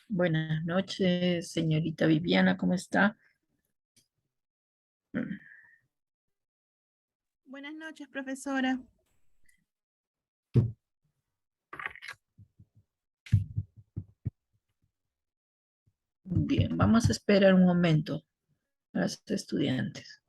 Buenas noches, señorita Viviana, ¿cómo está? Buenas noches, profesora. Bien, vamos a esperar un momento a los estudiantes.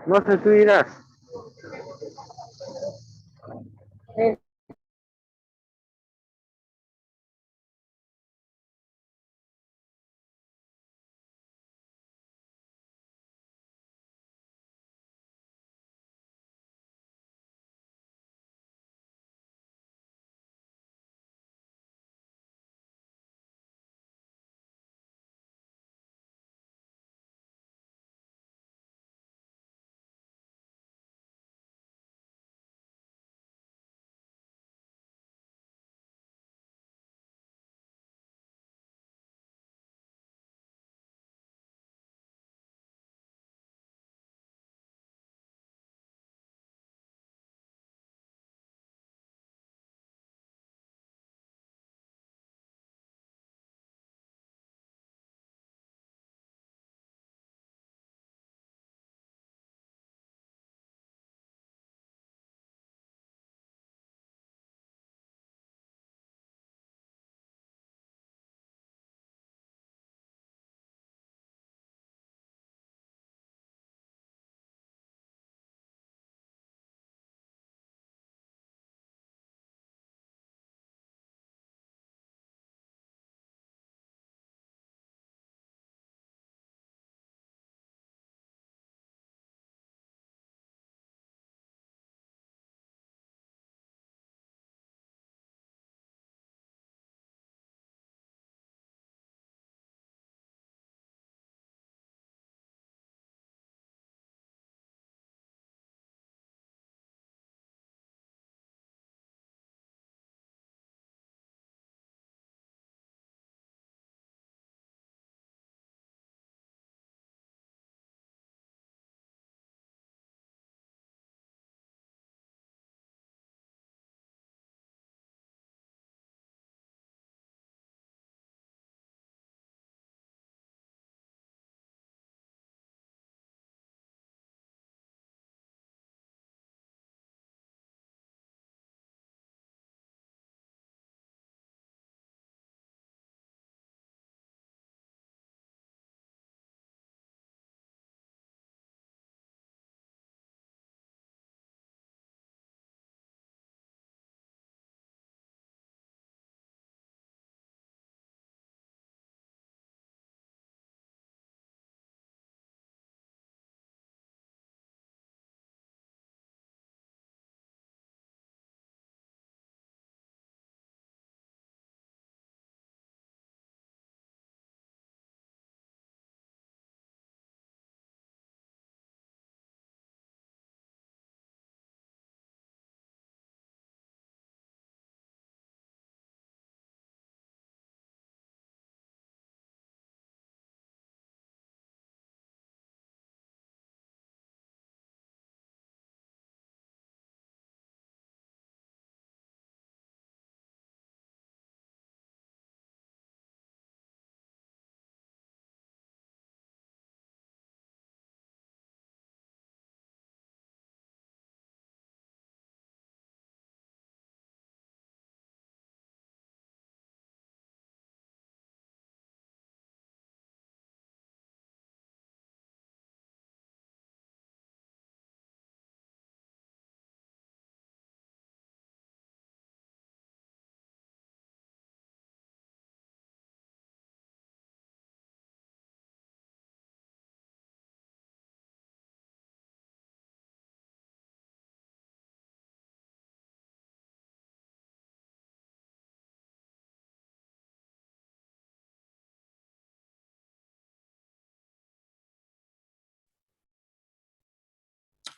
No sé, tú dirás.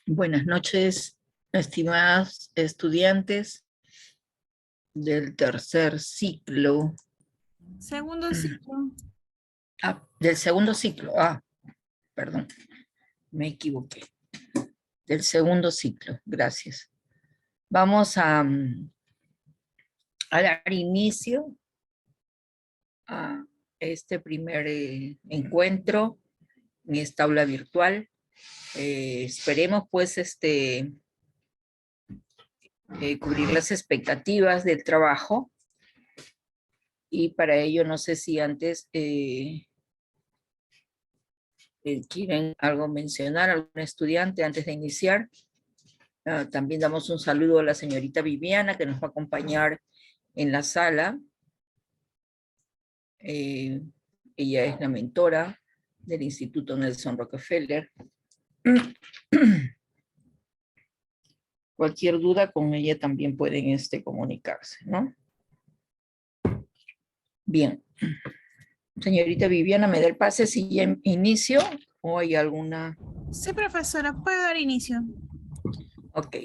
Buenas noches, estimados estudiantes del tercer ciclo, Segundo ciclo. del segundo ciclo, perdón, me equivoqué, del segundo ciclo, gracias. Vamos a dar inicio a este primer encuentro en esta aula virtual. Esperemos pues cubrir las expectativas del trabajo, y para ello no sé si antes quieren algo mencionar, algún estudiante antes de iniciar. También damos un saludo a la señorita Viviana, que nos va a acompañar en la sala. Ella es la mentora del Instituto Nelson Rockefeller. Cualquier duda con ella también pueden comunicarse, ¿no? Bien. Señorita Viviana, ¿me da el pase si ya inicio o hay alguna? Sí, profesora, puede dar inicio. Ok,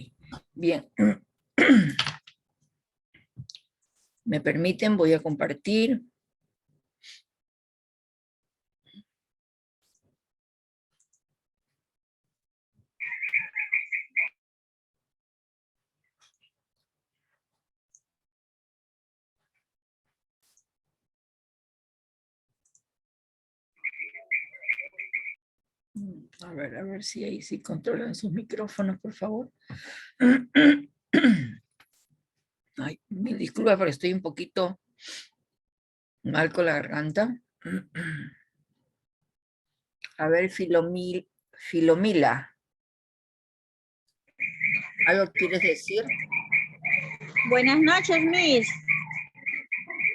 bien. ¿Me permiten? Voy a compartir. A ver si ahí sí controlan sus micrófonos, por favor. Ay, me disculpa, pero estoy un poquito mal con la garganta. A ver, Filomila. ¿Algo quieres decir? Buenas noches, Miss.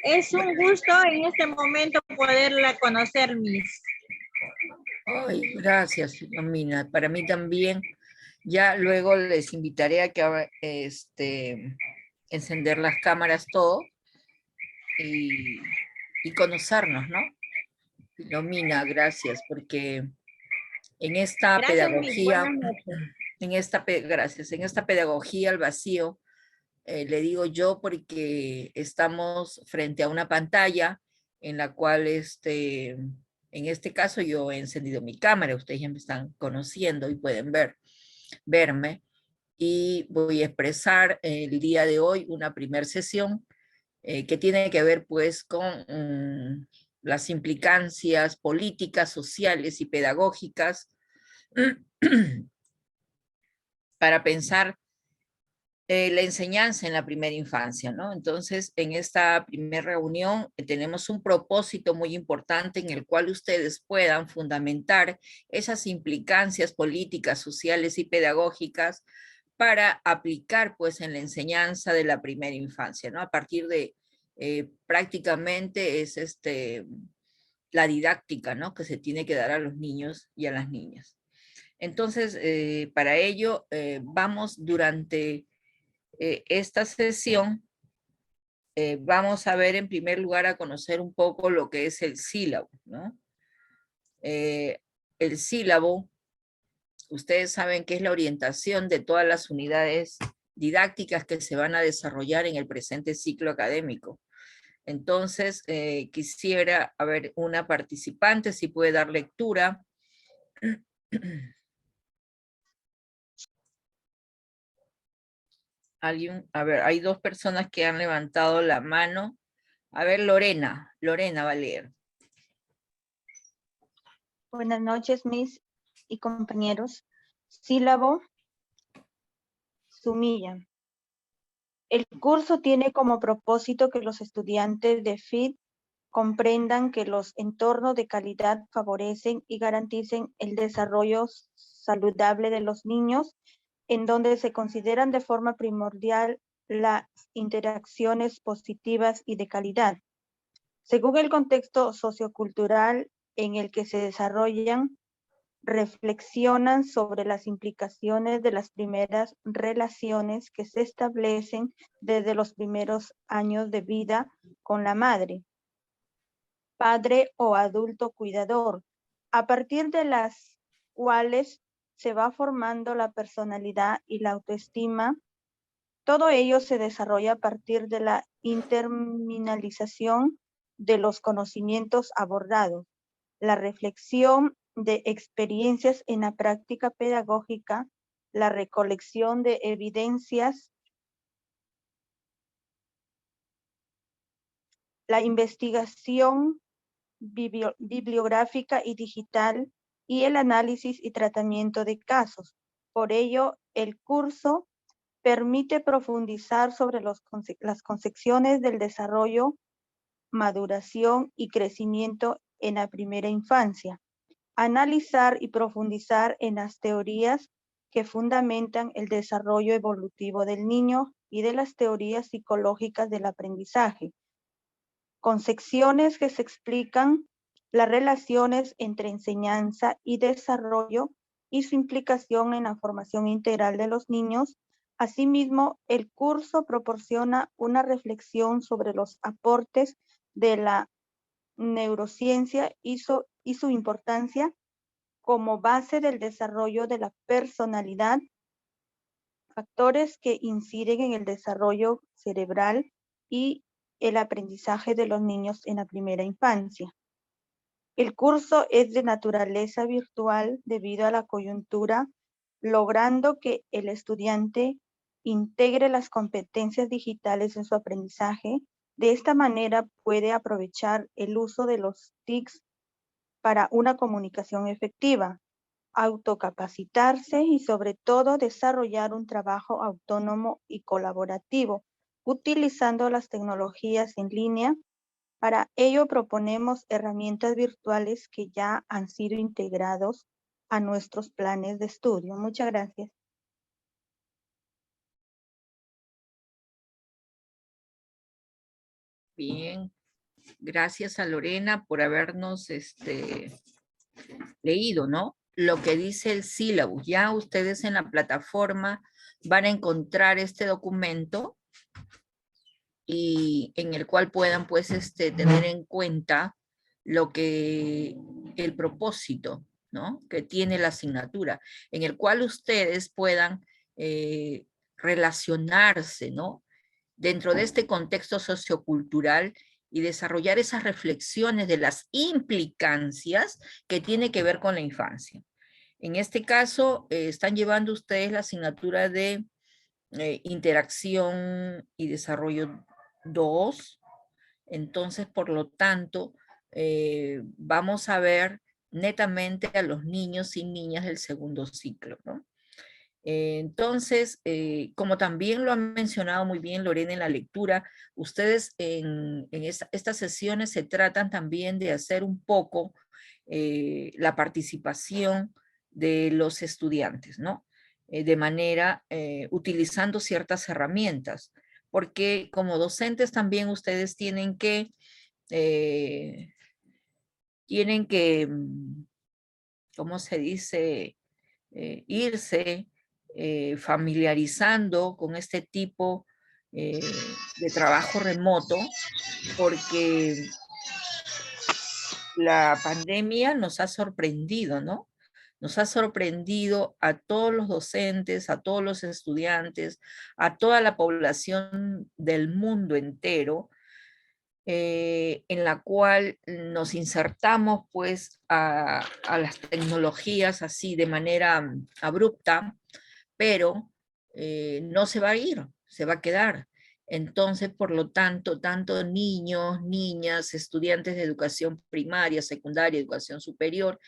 Es un gusto en este momento poderla conocer, Miss. Ay, gracias, Filomina. Para mí también. Ya luego les invitaré a que encender las cámaras todo y conocernos, ¿no? Filomina, gracias, porque en esta Gracias, Miss. pedagogía, Buenas noches. gracias, en esta pedagogía al vacío, le digo yo porque estamos frente a una pantalla en la cual en este caso yo he encendido mi cámara, ustedes ya me están conociendo y pueden verme, y voy a expresar el día de hoy una primera sesión que tiene que ver pues con las implicancias políticas, sociales y pedagógicas para pensar la enseñanza en la primera infancia, ¿no? Entonces, en esta primera reunión tenemos un propósito muy importante en el cual ustedes puedan fundamentar esas implicancias políticas, sociales y pedagógicas para aplicar, pues, en la enseñanza de la primera infancia, ¿no? A partir de prácticamente es la didáctica, ¿no? Que se tiene que dar a los niños y a las niñas. Entonces, para ello, vamos durante esta sesión, vamos a ver en primer lugar a conocer un poco lo que es el sílabo, ¿no? El sílabo, ustedes saben que es la orientación de todas las unidades didácticas que se van a desarrollar en el presente ciclo académico. Entonces, quisiera, a ver, una participante, si puede dar lectura. Alguien, a ver, hay dos personas que han levantado la mano. A ver, Lorena va a leer. Buenas noches, Miss y compañeros. Sílabo, Sumilla. El curso tiene como propósito que los estudiantes de FIT comprendan que los entornos de calidad favorecen y garanticen el desarrollo saludable de los niños, en donde se consideran de forma primordial las interacciones positivas y de calidad. Según el contexto sociocultural en el que se desarrollan, reflexionan sobre las implicaciones de las primeras relaciones que se establecen desde los primeros años de vida con la madre, padre o adulto cuidador, a partir de las cuales se va formando la personalidad y la autoestima. Todo ello se desarrolla a partir de la interminalización de los conocimientos abordados, la reflexión de experiencias en la práctica pedagógica, la recolección de evidencias, la investigación bibliográfica y digital y el análisis y tratamiento de casos. Por ello, el curso permite profundizar sobre las concepciones del desarrollo, maduración y crecimiento en la primera infancia, analizar y profundizar en las teorías que fundamentan el desarrollo evolutivo del niño y de las teorías psicológicas del aprendizaje, con secciones que se explican las relaciones entre enseñanza y desarrollo y su implicación en la formación integral de los niños. Asimismo, el curso proporciona una reflexión sobre los aportes de la neurociencia y su importancia como base del desarrollo de la personalidad, factores que inciden en el desarrollo cerebral y el aprendizaje de los niños en la primera infancia. El curso es de naturaleza virtual debido a la coyuntura, logrando que el estudiante integre las competencias digitales en su aprendizaje. De esta manera puede aprovechar el uso de los TICs para una comunicación efectiva, autocapacitarse y sobre todo desarrollar un trabajo autónomo y colaborativo, utilizando las tecnologías en línea. Para ello proponemos herramientas virtuales que ya han sido integrados a nuestros planes de estudio. Muchas gracias. Bien, gracias a Lorena por habernos leído, ¿no? Lo que dice el sílabus. Ya ustedes en la plataforma van a encontrar este documento y en el cual puedan pues tener en cuenta lo que el propósito, ¿no? Que tiene la asignatura, en el cual ustedes puedan relacionarse, ¿no? Dentro de este contexto sociocultural y desarrollar esas reflexiones de las implicancias que tiene que ver con la infancia. En este caso, están llevando ustedes la asignatura de interacción y desarrollo 2. Entonces, por lo tanto, vamos a ver netamente a los niños y niñas del segundo ciclo, ¿no? Entonces, como también lo han mencionado muy bien Lorena en la lectura, ustedes en estas sesiones se tratan también de hacer un poco la participación de los estudiantes, ¿no? De manera, utilizando ciertas herramientas, porque como docentes también ustedes ¿cómo se dice? Irse familiarizando con este tipo de trabajo remoto, porque la pandemia nos ha sorprendido, ¿no? Nos ha sorprendido a todos los docentes, a todos los estudiantes, a toda la población del mundo entero, en la cual nos insertamos pues a las tecnologías así de manera abrupta, pero no se va a ir, se va a quedar. Entonces, por lo tanto, tanto niños, niñas, estudiantes de educación primaria, secundaria, educación superior,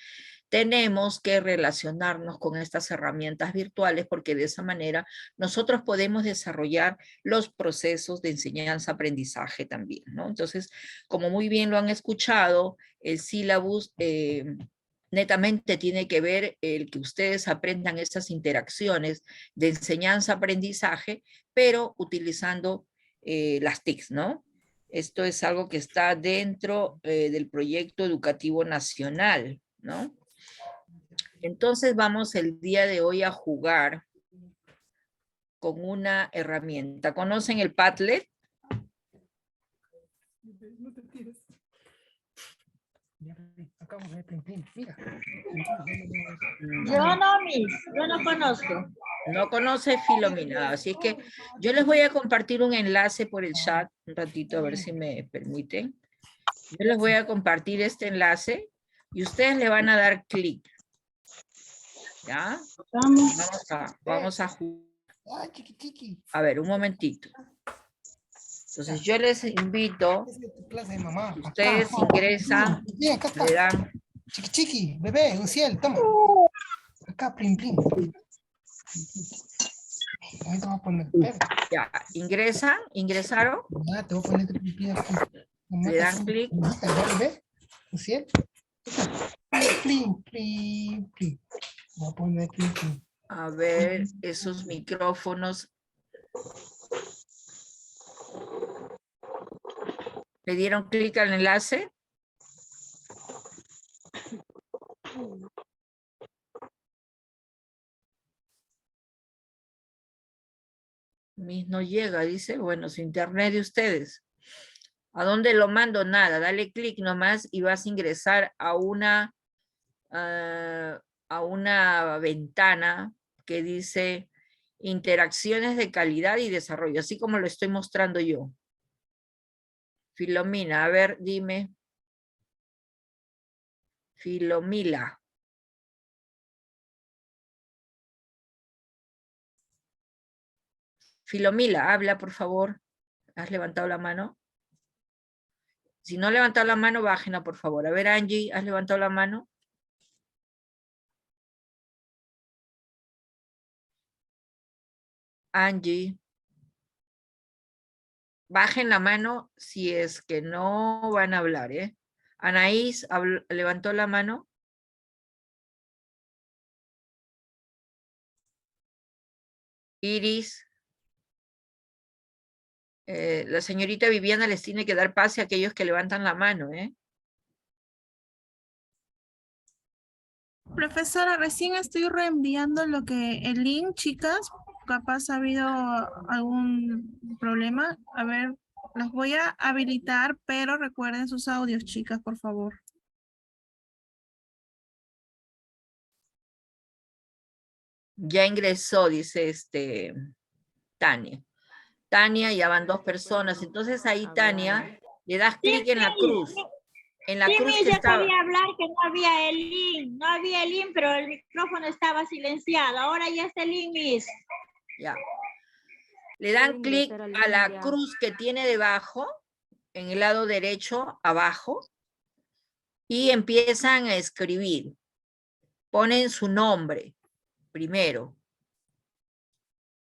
tenemos que relacionarnos con estas herramientas virtuales porque de esa manera nosotros podemos desarrollar los procesos de enseñanza-aprendizaje también, ¿no? Entonces, como muy bien lo han escuchado, el sílabus netamente tiene que ver el que ustedes aprendan esas interacciones de enseñanza-aprendizaje, pero utilizando las TICs, ¿no? Esto es algo que está dentro del proyecto educativo nacional, ¿no? Entonces vamos el día de hoy a jugar con una herramienta. ¿Conocen el Padlet? Acá vamos a ver, mira. Yo no, Miss, yo no conozco. No conoce Filomena, así es que yo les voy a compartir un enlace por el chat un ratito, a ver si me permiten. Yo les voy a compartir este enlace y ustedes le van a dar clic. ¿Ya? Vamos a jugar. Ah, chiqui. A ver, un momentito. Entonces yo les invito, Esa es tu clase de mamá. ustedes Acá. ingresan, Bien, acá está. le dan, Chiqui, bebé, Uciel, toma. Acá, plin. Ahorita voy a poner, espera. ya, ingresaron, Ya, te voy a poner plin aquí. le dan clic. ¿Ya, bebé? Uciel. Plin. Voy a poner plin. A ver, esos micrófonos. ¿Le dieron clic al enlace? Mis no llega, dice. Bueno, su internet de ustedes. ¿A dónde lo mando? Nada. Dale clic nomás y vas a ingresar a una ventana que dice interacciones de calidad y desarrollo, así como lo estoy mostrando yo. Filomena, a ver, dime. Filomila. Filomila, habla, por favor. ¿Has levantado la mano? Si no has levantado la mano, bájenla, por favor. A ver, Angie, ¿has levantado la mano? Angie. Bajen la mano si es que no van a hablar, ¿eh? Anaís, ¿levantó la mano? Iris. La señorita Viviana les tiene que dar pase a aquellos que levantan la mano, ¿eh? Profesora, recién estoy reenviando el link, chicas. Capaz ha habido algún problema. A ver, los voy a habilitar, pero recuerden sus audios, chicas, por favor. Ya ingresó, dice Tania. Tania, ya van 2 personas. Entonces ahí, Tania, le das clic en la cruz. En la Sí, cruz Miss, que yo estaba. sabía hablar que no había el link, pero el micrófono estaba silenciado. Ahora ya está el link, Miss. Ya. Le dan clic a la cruz que tiene debajo, en el lado derecho, abajo, y empiezan a escribir. Ponen su nombre primero.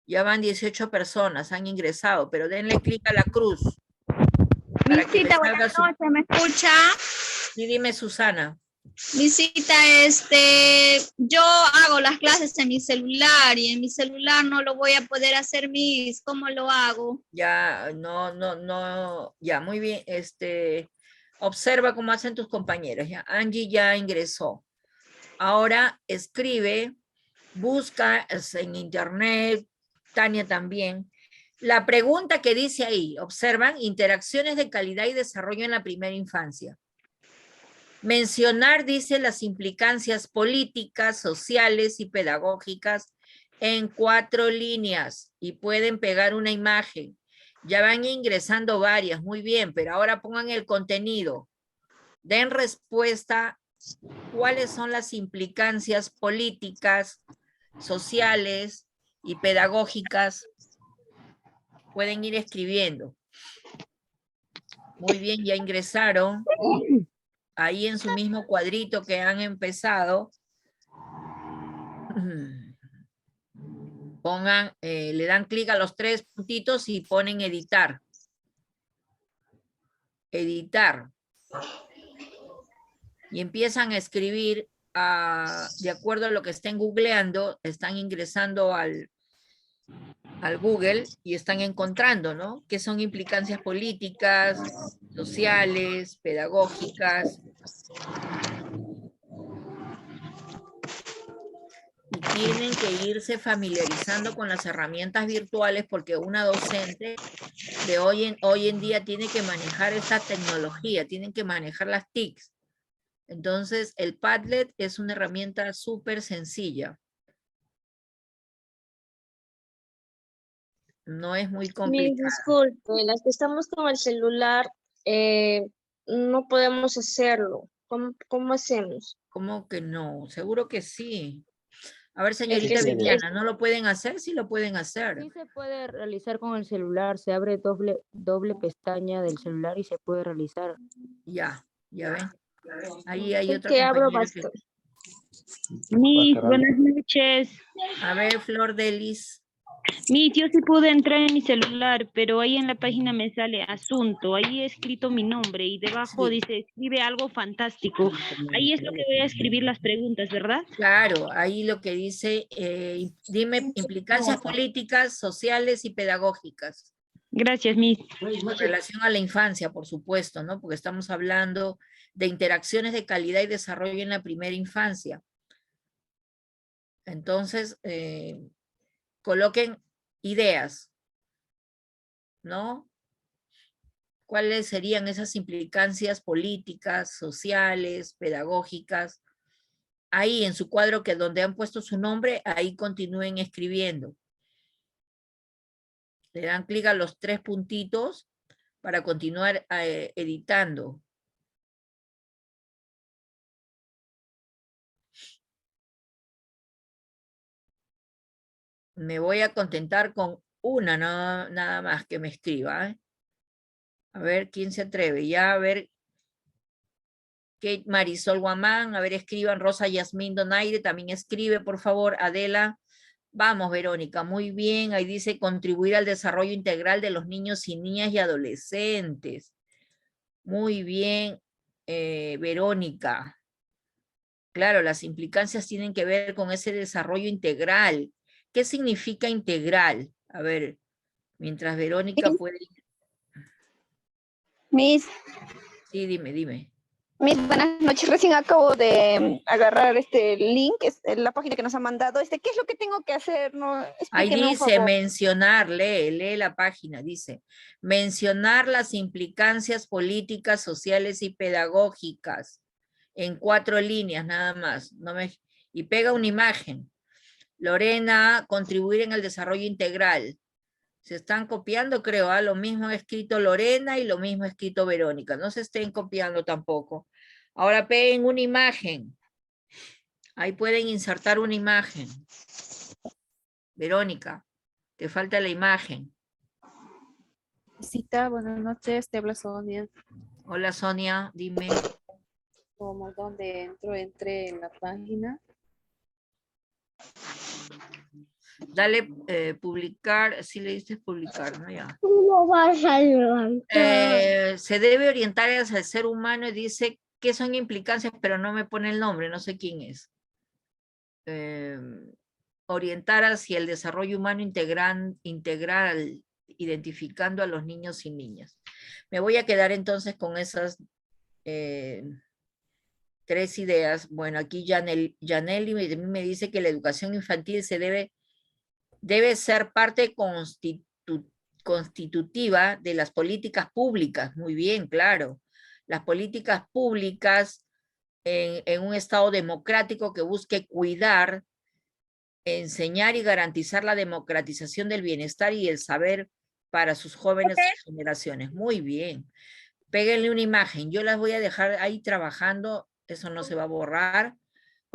Ya van 18 personas, han ingresado, pero denle clic a la cruz. Para que les Visita, salga buenas su... noches, ¿me escucha? Sí, dime, Susana. Visita, yo hago las clases en mi celular y en mi celular no lo voy a poder hacer, Miss. ¿Cómo lo hago? Ya, ya, muy bien. Observa cómo hacen tus compañeros. Ya, Angie ya ingresó. Ahora escribe, busca en internet, Tania también. La pregunta que dice ahí, observan, interacciones de calidad y desarrollo en la primera infancia. Mencionar, dice, las implicancias políticas, sociales y pedagógicas en 4 líneas y pueden pegar una imagen. Ya van ingresando varias, muy bien, pero ahora pongan el contenido. Den respuesta, cuáles son las implicancias políticas, sociales y pedagógicas. Pueden ir escribiendo. Muy bien, ya ingresaron. Ahí en su mismo cuadrito que han empezado, pongan, le dan clic a los 3 puntitos y ponen editar. Editar. Y empiezan a escribir de acuerdo a lo que estén googleando, están ingresando al Google y están encontrando, ¿no? ¿Qué son implicancias políticas, sociales, pedagógicas? Y tienen que irse familiarizando con las herramientas virtuales porque una docente de hoy en día tiene que manejar esta tecnología, tienen que manejar las TICs. Entonces, el Padlet es una herramienta súper sencilla. No es muy Miss, complicada. disculpe, las que estamos con el celular, no podemos hacerlo. ¿Cómo hacemos? ¿Cómo que no? Seguro que sí. A ver, Es señorita que Viviana, ¿no lo pueden hacer? Sí lo pueden Sí hacer. se puede realizar con el celular, se abre doble pestaña del celular y se puede realizar. Ya ven. Ahí hay es otra que abro compañera que... bastante. Miss, buenas noches. A ver, Flor Delis. Miss, yo sí pude entrar en mi celular, pero ahí en la página me sale asunto. Ahí he escrito mi nombre y debajo Sí. dice, escribe algo fantástico. Ahí es lo que voy a escribir las preguntas, ¿verdad? Claro, ahí lo que dice, dime implicancias políticas, sociales y pedagógicas Gracias, Miss. en relación a la infancia, por supuesto, ¿no? Porque estamos hablando de interacciones de calidad y desarrollo en la primera infancia. Entonces, coloquen ideas, ¿no? ¿Cuáles serían esas implicancias políticas, sociales, pedagógicas? Ahí en su cuadro que donde han puesto su nombre, ahí continúen escribiendo. Le dan clic a los 3 puntitos para continuar editando. Me voy a contentar con una nada más que me escriba. A ver quién se atreve. Ya, a ver. Kate Marisol Guamán, a ver, escriban. Rosa Yasmín Donaire, también escribe, por favor. Adela. Vamos, Verónica, muy bien. Ahí dice contribuir al desarrollo integral de los niños y niñas y adolescentes. Muy bien, Verónica. Claro, las implicancias tienen que ver con ese desarrollo integral. ¿Qué significa integral? A ver, mientras Verónica puede... Miss, Sí, dime. buenas noches. Recién acabo de agarrar este link, la página que nos ha mandado. ¿Qué es lo que tengo que hacer? No, Ahí explíqueme un dice favor. mencionar, lee la página, dice mencionar las implicancias políticas, sociales y pedagógicas en 4 líneas nada más. Y pega una imagen. Lorena, contribuir en el desarrollo integral. Se están copiando, creo, lo mismo ha escrito Lorena y lo mismo ha escrito Verónica. No se estén copiando tampoco. Ahora peguen una imagen. Ahí pueden insertar una imagen. Verónica, te falta la imagen. Cita, buenas noches, te habla Sonia. Hola Sonia, dime. Como donde entré en la página. Dale publicar, si le diste publicar, ¿no? Ya. ¿Cómo vas a levantar? Se debe orientar hacia el ser humano y dice qué son implicancias, pero no me pone el nombre, no sé quién es. Orientar hacia el desarrollo humano integral, identificando a los niños y niñas. Me voy a quedar entonces con esas 3 ideas. Bueno, aquí Janelli me dice que la educación infantil debe ser parte constitutiva de las políticas públicas. Muy bien, claro. Las políticas públicas en un Estado democrático que busque cuidar, enseñar y garantizar la democratización del bienestar y el saber para sus jóvenes generaciones. Muy bien. Péguenle una imagen. Yo las voy a dejar ahí trabajando. Eso no se va a borrar.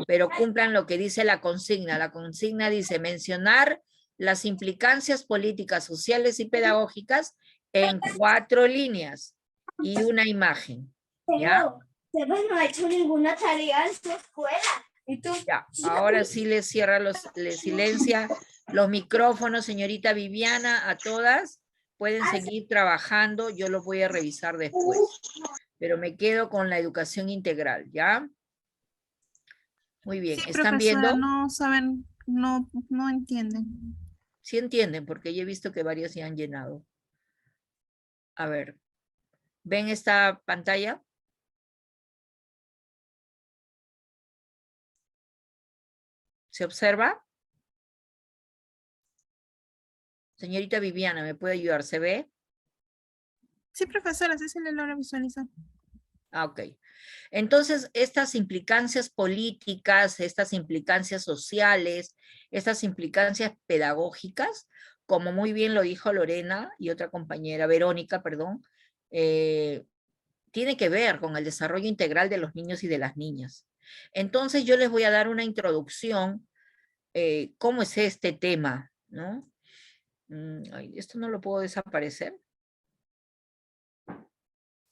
Pero cumplan lo que dice la consigna. La consigna dice mencionar las implicancias políticas, sociales y pedagógicas en 4 líneas y una imagen. ¿Ya? Sebas no ha hecho ninguna tarea en su escuela. ¿Y tú? Ya, ahora sí les silencia los micrófonos, señorita Viviana, a todas. Pueden seguir trabajando, yo los voy a revisar después. Pero me quedo con la educación integral, ¿ya? Muy bien, Sí, ¿están profesora, viendo? no saben, no entienden. Sí entienden, porque yo he visto que varios se han llenado. A ver, ¿ven esta pantalla? ¿Se observa? Señorita Viviana, ¿me puede ayudar? ¿Se ve? Sí, profesora, sí se le logra visualizar. Ah, ok. Entonces, estas implicancias políticas, estas implicancias sociales, estas implicancias pedagógicas, como muy bien lo dijo Lorena y otra compañera, Verónica, perdón, tiene que ver con el desarrollo integral de los niños y de las niñas. Entonces, yo les voy a dar una introducción, cómo es este tema, ¿no? Ay, esto no lo puedo desaparecer.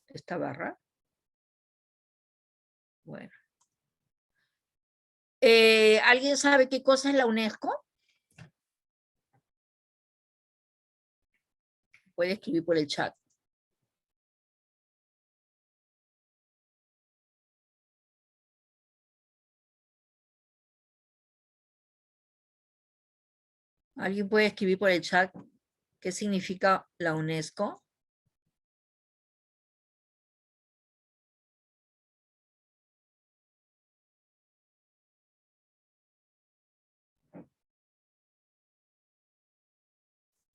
Esta barra. Bueno. ¿Alguien sabe qué cosa es la UNESCO? Puede escribir por el chat. ¿Alguien puede escribir por el chat qué significa la UNESCO?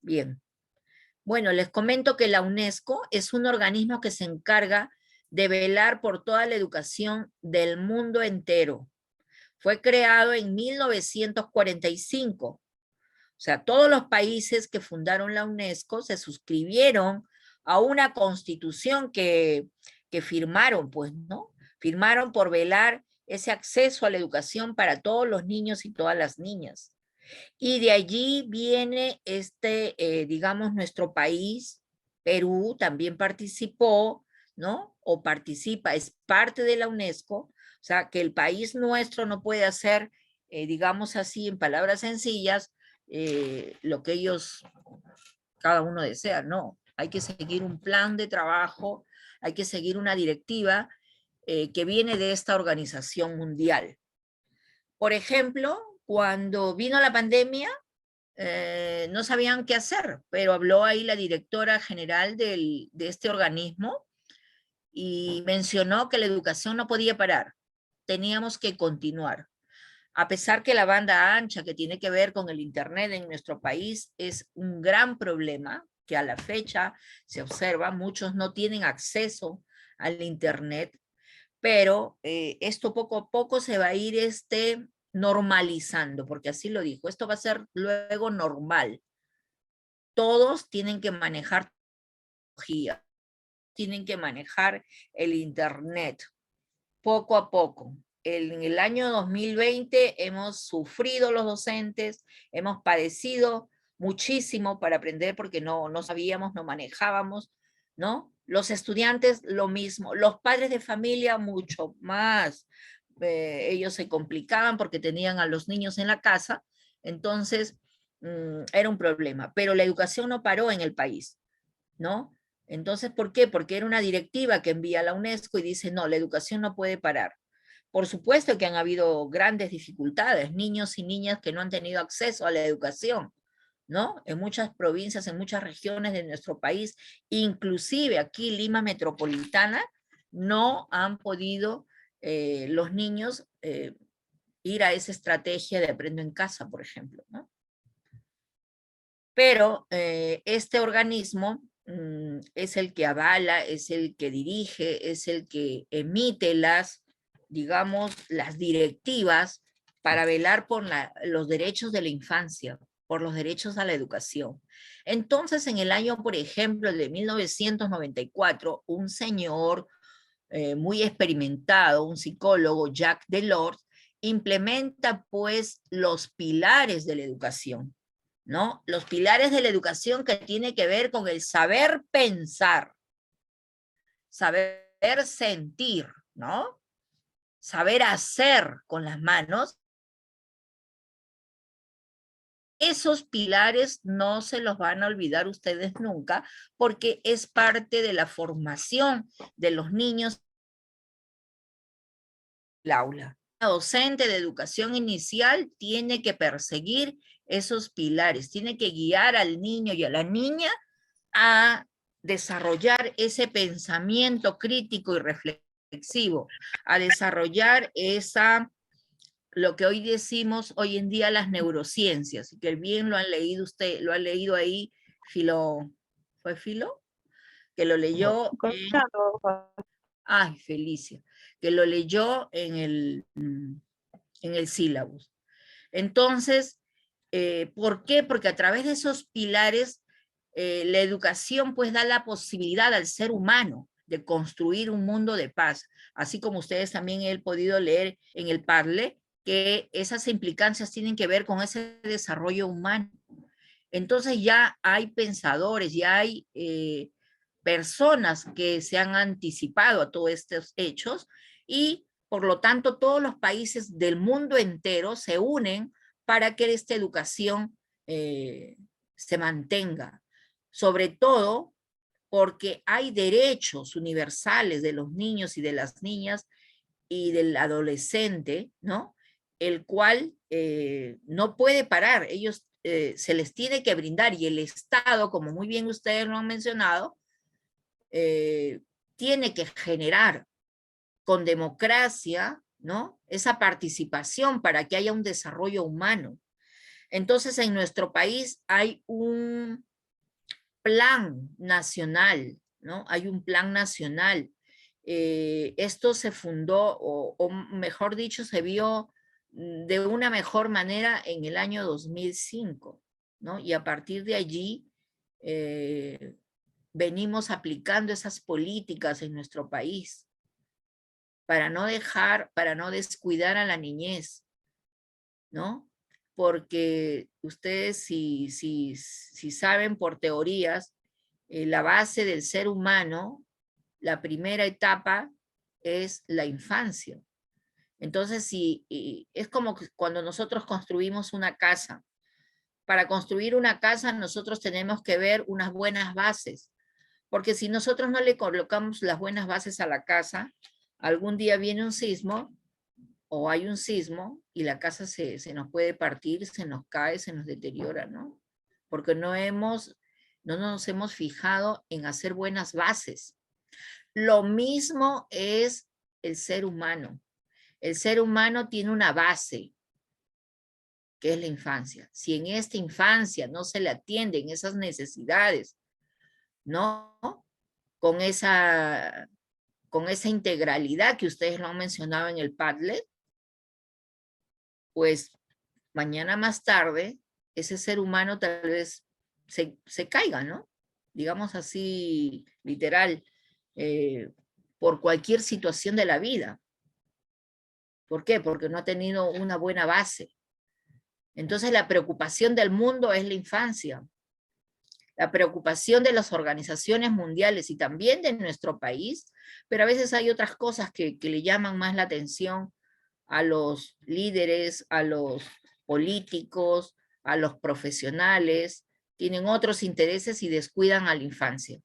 Bien. Bueno, les comento que la UNESCO es un organismo que se encarga de velar por toda la educación del mundo entero. Fue creado en 1945. O sea, todos los países que fundaron la UNESCO se suscribieron a una constitución que firmaron, pues, ¿no? Firmaron por velar ese acceso a la educación para todos los niños y todas las niñas. Y de allí viene digamos, nuestro país, Perú, también participó, ¿no? O participa, es parte de la UNESCO, o sea, que el país nuestro no puede hacer, digamos así, en palabras sencillas, lo que ellos, cada uno desea, no. Hay que seguir un plan de trabajo, hay que seguir una directiva que viene de esta organización mundial. Por ejemplo, cuando vino la pandemia, no sabían qué hacer, pero habló ahí la directora general de este organismo y mencionó que la educación no podía parar, teníamos que continuar. A pesar que la banda ancha que tiene que ver con el internet en nuestro país es un gran problema, que a la fecha se observa, muchos no tienen acceso al internet, pero esto poco a poco se va a ir normalizando, porque así lo dijo, esto va a ser luego normal. Todos tienen que manejar tecnología, tienen que manejar el internet, poco a poco. En el año 2020 hemos sufrido los docentes, hemos padecido muchísimo para aprender porque no sabíamos, no manejábamos, ¿no? Los estudiantes lo mismo, los padres de familia mucho más. Ellos se complicaban porque tenían a los niños en la casa, entonces era un problema. Pero la educación no paró en el país, ¿no? Entonces, ¿por qué? Porque era una directiva que envía la UNESCO y dice, no, la educación no puede parar. Por supuesto que han habido grandes dificultades, niños y niñas que no han tenido acceso a la educación, ¿no? En muchas provincias, en muchas regiones de nuestro país, inclusive aquí Lima Metropolitana, no han podido los niños ir a esa estrategia de aprendo en casa, por ejemplo, ¿no? Pero este organismo es el que avala, es el que dirige, es el que emite digamos, las directivas para velar por los derechos de la infancia, por los derechos a la educación. Entonces, en el año, por ejemplo, de 1994, un señor muy experimentado, un psicólogo, Jacques Delors, implementa pues los pilares de la educación, ¿no? Los pilares de la educación que tiene que ver con el saber pensar, saber sentir, ¿no? Saber hacer con las manos. Esos pilares no se los van a olvidar ustedes nunca, porque es parte de la formación de los niños en el aula. La docente de educación inicial tiene que perseguir esos pilares, tiene que guiar al niño y a la niña a desarrollar ese pensamiento crítico y reflexivo, a desarrollar lo que hoy decimos hoy en día las neurociencias, que bien lo han leído usted, lo ha leído ahí, ¿fue Filo? Que lo leyó Ay, Felicia, que lo leyó en el sílabus. Entonces, ¿por qué? Porque a través de esos pilares, la educación pues da la posibilidad al ser humano de construir un mundo de paz, así como ustedes también han podido leer en el Padlet, que esas implicancias tienen que ver con ese desarrollo humano. Entonces ya hay pensadores, ya hay personas que se han anticipado a todos estos hechos y por lo tanto todos los países del mundo entero se unen para que esta educación se mantenga. Sobre todo porque hay derechos universales de los niños y de las niñas y del adolescente, ¿no? El cual no puede parar. Ellos se les tiene que brindar y el Estado, como muy bien ustedes lo han mencionado, tiene que generar con democracia, ¿no? Esa participación para que haya un desarrollo humano. Entonces, en nuestro país hay un plan nacional, ¿no? Hay un plan nacional. Esto se fundó, o mejor dicho, se vio de una mejor manera en el año 2005, ¿no? Y a partir de allí venimos aplicando esas políticas en nuestro país para no descuidar a la niñez, ¿no? Porque ustedes si saben por teorías, la base del ser humano, la primera etapa es la infancia. Entonces, es como cuando nosotros construimos una casa. Para construir una casa nosotros tenemos que ver unas buenas bases, porque si nosotros no le colocamos las buenas bases a la casa, algún día viene un sismo, o hay un sismo, y la casa se nos puede partir, se nos cae, se nos deteriora, ¿no? Porque no nos hemos fijado en hacer buenas bases. Lo mismo es el ser humano. El ser humano tiene una base, que es la infancia. Si en esta infancia no se le atienden esas necesidades, ¿no? Con esa integralidad que ustedes lo han mencionado en el Padlet, pues mañana más tarde, ese ser humano tal vez se caiga, ¿no? Digamos así, literal, por cualquier situación de la vida. ¿Por qué? Porque no ha tenido una buena base. Entonces la preocupación del mundo es la infancia. La preocupación de las organizaciones mundiales y también de nuestro país, pero a veces hay otras cosas que le llaman más la atención a los líderes, a los políticos, a los profesionales, tienen otros intereses y descuidan a la infancia.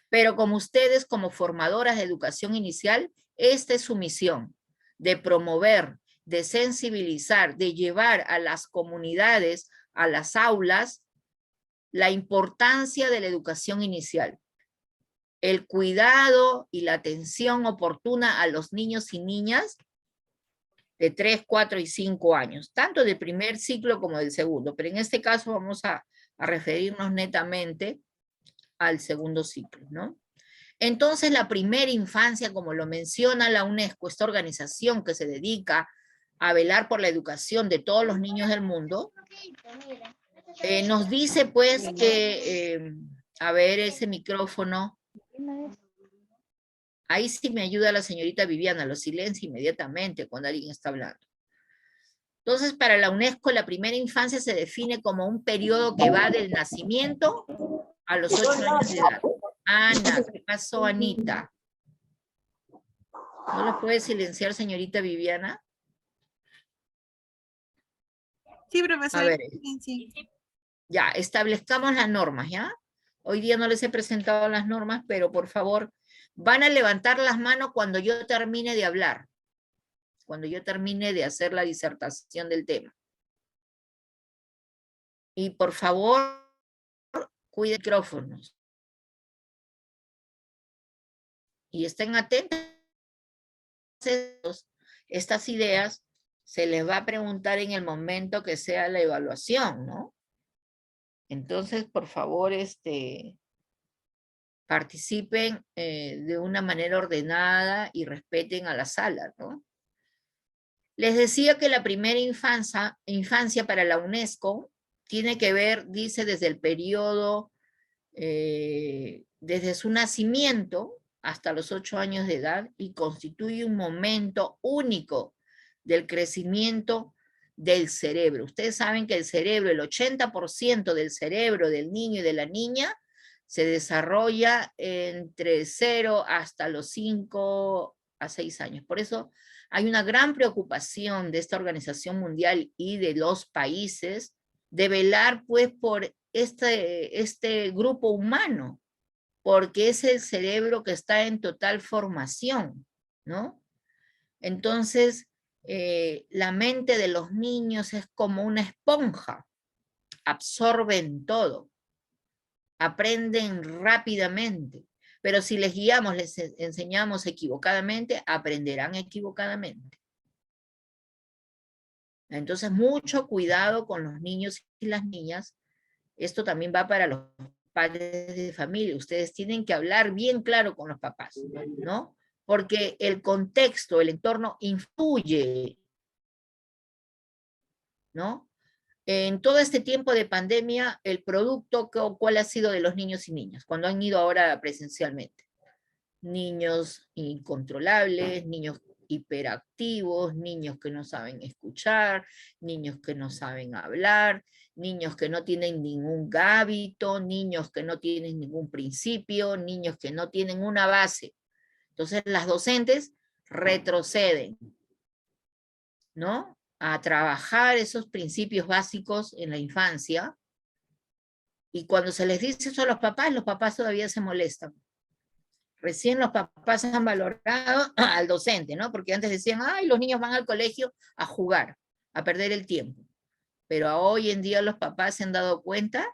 Pero como ustedes, como formadoras de educación inicial, esta es su misión, de promover, de sensibilizar, de llevar a las comunidades, a las aulas, la importancia de la educación inicial, el cuidado y la atención oportuna a los niños y niñas de 3, 4 y 5 años, tanto del primer ciclo como del segundo, pero en este caso vamos a referirnos netamente al segundo ciclo, ¿no? Entonces, la primera infancia, como lo menciona la UNESCO, esta organización que se dedica a velar por la educación de todos los niños del mundo, nos dice pues que, a ver ese micrófono, ahí sí me ayuda la señorita Viviana, lo silencia inmediatamente cuando alguien está hablando. Entonces, para la UNESCO, la primera infancia se define como un periodo que va del nacimiento a los 8 años de edad. Ana, ¿qué pasó, Anita? ¿No lo puede silenciar, señorita Viviana? Sí, profesora. A ver, ya, establezcamos las normas, ¿ya? Hoy día no les he presentado las normas, pero por favor, van a levantar las manos cuando yo termine de hablar, cuando yo termine de hacer la disertación del tema. Y por favor, cuiden micrófonos. Y estén atentos. Estas ideas se les va a preguntar en el momento que sea la evaluación, ¿no? Entonces, por favor, participen de una manera ordenada y respeten a la sala, ¿no? Les decía que la primera infancia para la UNESCO tiene que ver, dice, desde el periodo, desde su nacimiento hasta los 8 años de edad, y constituye un momento único del crecimiento del cerebro. Ustedes saben que el cerebro, el 80% del cerebro del niño y de la niña se desarrolla entre 0 hasta los 5 a 6 años. Por eso hay una gran preocupación de esta Organización Mundial y de los países de velar pues por este grupo humano, porque es el cerebro que está en total formación, ¿no? Entonces, la mente de los niños es como una esponja, absorben todo, aprenden rápidamente, pero si les guiamos, les enseñamos equivocadamente, aprenderán equivocadamente. Entonces, mucho cuidado con los niños y las niñas. Esto también va para los padres de familia. Ustedes tienen que hablar bien claro con los papás, ¿no? Porque el contexto, el entorno influye, ¿no? En todo este tiempo de pandemia, el producto, ¿cuál ha sido de los niños y niñas? Cuando han ido ahora presencialmente. Niños incontrolables, niños hiperactivos, niños que no saben escuchar, niños que no saben hablar, niños que no tienen ningún hábito, niños que no tienen ningún principio, niños que no tienen una base. Entonces las docentes retroceden, ¿no? A trabajar esos principios básicos en la infancia, y cuando se les dice eso a los papás todavía se molestan. Recién los papás han valorado al docente, ¿no? Porque antes decían, ay, los niños van al colegio a jugar, a perder el tiempo. Pero hoy en día los papás se han dado cuenta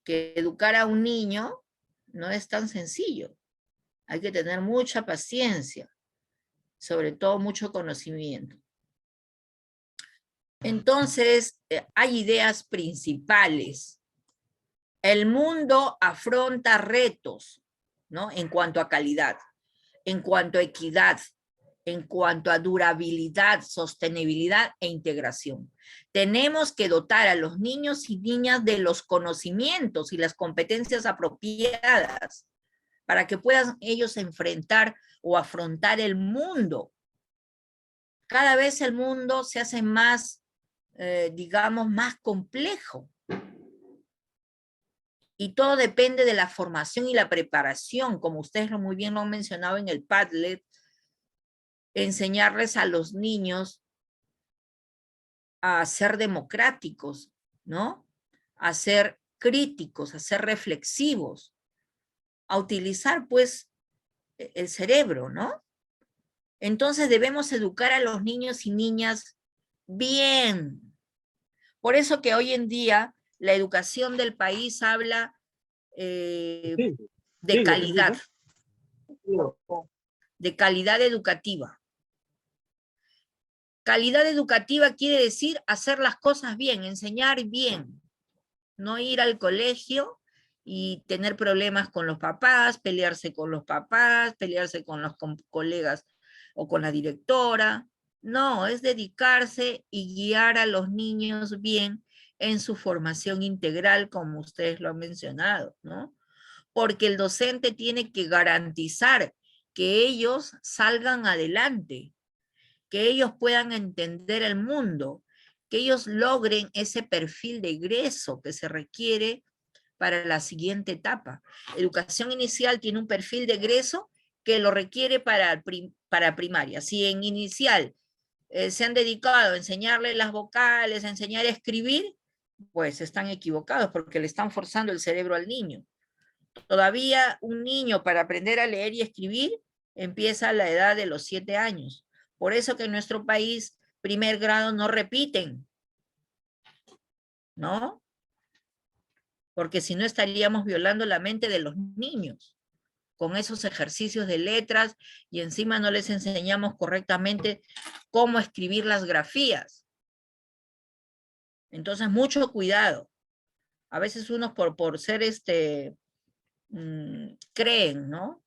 que educar a un niño no es tan sencillo. Hay que tener mucha paciencia, sobre todo mucho conocimiento. Entonces, hay ideas principales. El mundo afronta retos, ¿no? En cuanto a calidad, en cuanto a equidad, en cuanto a durabilidad, sostenibilidad e integración. Tenemos que dotar a los niños y niñas de los conocimientos y las competencias apropiadas para que puedan ellos enfrentar o afrontar el mundo. Cada vez el mundo se hace más, digamos, más complejo. Y todo depende de la formación y la preparación, como ustedes muy bien lo han mencionado en el Padlet, enseñarles a los niños a ser democráticos, ¿no? A ser críticos, a ser reflexivos, a utilizar, pues, el cerebro, ¿no? Entonces debemos educar a los niños y niñas bien. Por eso que hoy en día la educación del país habla de calidad, de calidad educativa. Calidad educativa quiere decir hacer las cosas bien, enseñar bien, no ir al colegio y tener problemas con los papás, pelearse con los papás, pelearse con los colegas o con la directora. No, es dedicarse y guiar a los niños bien en su formación integral, como ustedes lo han mencionado, ¿no? Porque el docente tiene que garantizar que ellos salgan adelante, que ellos puedan entender el mundo, que ellos logren ese perfil de egreso que se requiere para la siguiente etapa. Educación inicial tiene un perfil de egreso que lo requiere para primaria. Si en inicial se han dedicado a enseñarle las vocales, a enseñar a escribir, pues están equivocados porque le están forzando el cerebro al niño. Todavía un niño para aprender a leer y escribir empieza a la edad de los 7 años. Por eso que en nuestro país, primer grado no repiten, ¿no? Porque si no estaríamos violando la mente de los niños con esos ejercicios de letras y encima no les enseñamos correctamente cómo escribir las grafías. Entonces, mucho cuidado. A veces uno por ser creen, ¿no?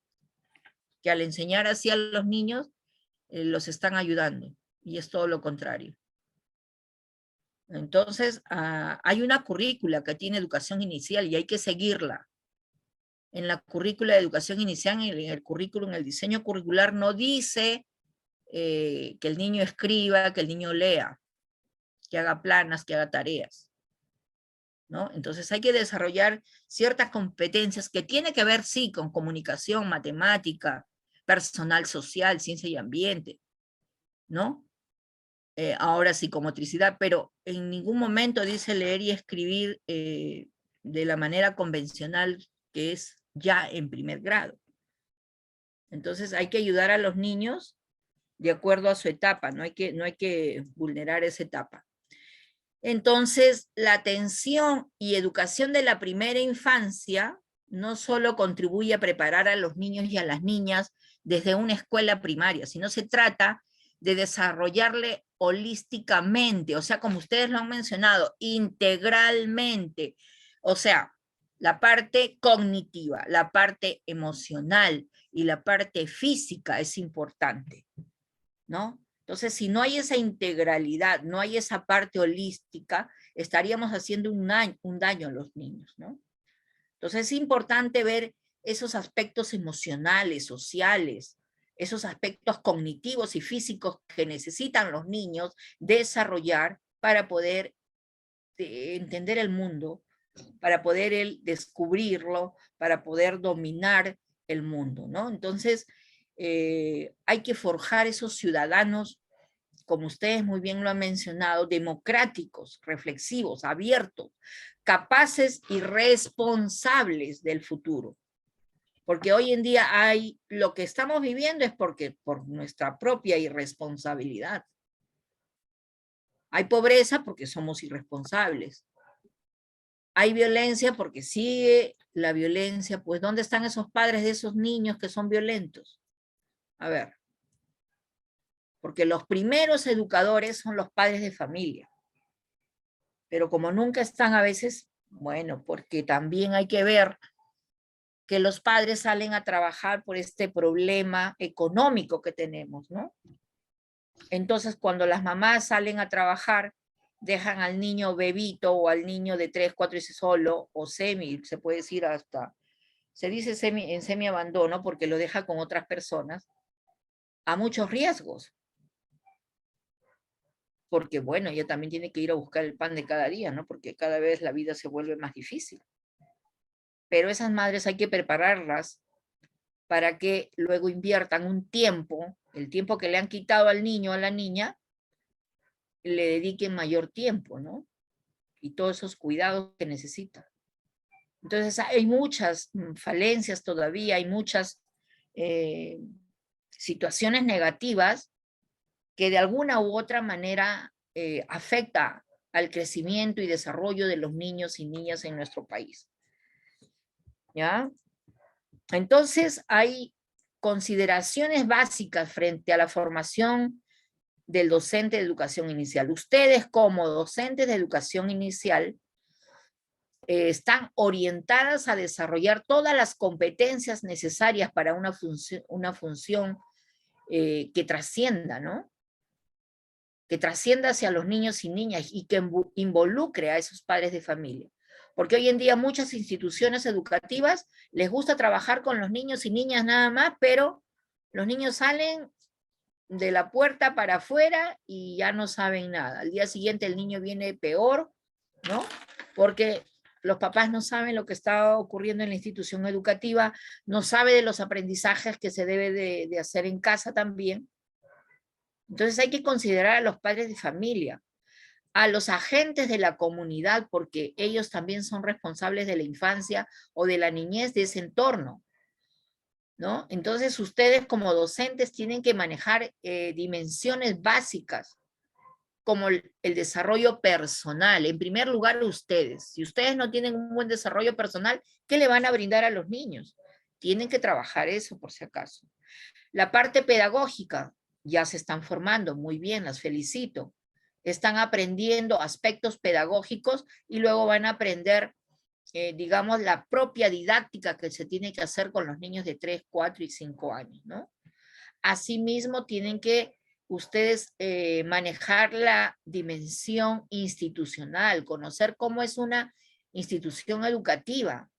Que al enseñar así a los niños, los están ayudando, y es todo lo contrario. Entonces, hay una currícula que tiene educación inicial y hay que seguirla. En la currícula de educación inicial, en el currículum, en el diseño curricular, no dice que el niño escriba, que el niño lea, que haga planas, que haga tareas, ¿no? Entonces hay que desarrollar ciertas competencias que tiene que ver, sí, con comunicación, matemática, personal social, ciencia y ambiente, ¿no? Ahora psicomotricidad, pero en ningún momento dice leer y escribir de la manera convencional que es ya en primer grado. Entonces hay que ayudar a los niños de acuerdo a su etapa, no hay que vulnerar esa etapa. Entonces, la atención y educación de la primera infancia no solo contribuye a preparar a los niños y a las niñas desde una escuela primaria, sino se trata de desarrollarle holísticamente, o sea, como ustedes lo han mencionado, integralmente, o sea, la parte cognitiva, la parte emocional y la parte física es importante, ¿no? Entonces, si no hay esa integralidad, no hay esa parte holística, estaríamos haciendo un daño a los niños, ¿no? Entonces, es importante ver esos aspectos emocionales, sociales, esos aspectos cognitivos y físicos que necesitan los niños desarrollar para poder entender el mundo, para poder descubrirlo, para poder dominar el mundo, ¿no? Entonces, hay que forjar esos ciudadanos, como ustedes muy bien lo han mencionado, democráticos, reflexivos, abiertos, capaces y responsables del futuro. Porque hoy en día lo que estamos viviendo es por nuestra propia irresponsabilidad. Hay pobreza porque somos irresponsables. Hay violencia porque sigue la violencia. Pues, ¿dónde están esos padres de esos niños que son violentos? A ver. Porque los primeros educadores son los padres de familia. Pero como nunca están a veces, bueno, porque también hay que ver que los padres salen a trabajar por este problema económico que tenemos, ¿no? Entonces, cuando las mamás salen a trabajar, dejan al niño bebito o al niño de 3, 4 meses solo, o semi, se puede decir hasta, se dice en semi-abandono porque lo deja con otras personas, a muchos riesgos. Porque, bueno, ella también tiene que ir a buscar el pan de cada día, ¿no? Porque cada vez la vida se vuelve más difícil. Pero esas madres hay que prepararlas para que luego inviertan un tiempo, el tiempo que le han quitado al niño o a la niña, le dediquen mayor tiempo, ¿no? Y todos esos cuidados que necesitan. Entonces hay muchas falencias todavía, hay muchas situaciones negativas que de alguna u otra manera afecta al crecimiento y desarrollo de los niños y niñas en nuestro país. ¿Ya? Entonces hay consideraciones básicas frente a la formación del docente de educación inicial. Ustedes como docentes de educación inicial están orientadas a desarrollar todas las competencias necesarias para una función que trascienda, ¿no? Que trascienda hacia los niños y niñas y que involucre a esos padres de familia. Porque hoy en día muchas instituciones educativas les gusta trabajar con los niños y niñas nada más, pero los niños salen de la puerta para afuera y ya no saben nada. Al día siguiente el niño viene peor, ¿no? Porque los papás no saben lo que está ocurriendo en la institución educativa, no sabe de los aprendizajes que se debe de hacer en casa también. Entonces hay que considerar a los padres de familia, a los agentes de la comunidad, porque ellos también son responsables de la infancia o de la niñez de ese entorno, ¿no? Entonces ustedes como docentes tienen que manejar dimensiones básicas, como el desarrollo personal. En primer lugar, ustedes. Si ustedes no tienen un buen desarrollo personal, ¿qué le van a brindar a los niños? Tienen que trabajar eso, por si acaso. La parte pedagógica, ya se están formando, muy bien, las felicito. Están aprendiendo aspectos pedagógicos y luego van a aprender digamos, la propia didáctica que se tiene que hacer con los niños de 3, 4 y 5 años, ¿no? Asimismo, tienen que ustedes manejar la dimensión institucional, conocer cómo es una institución educativa,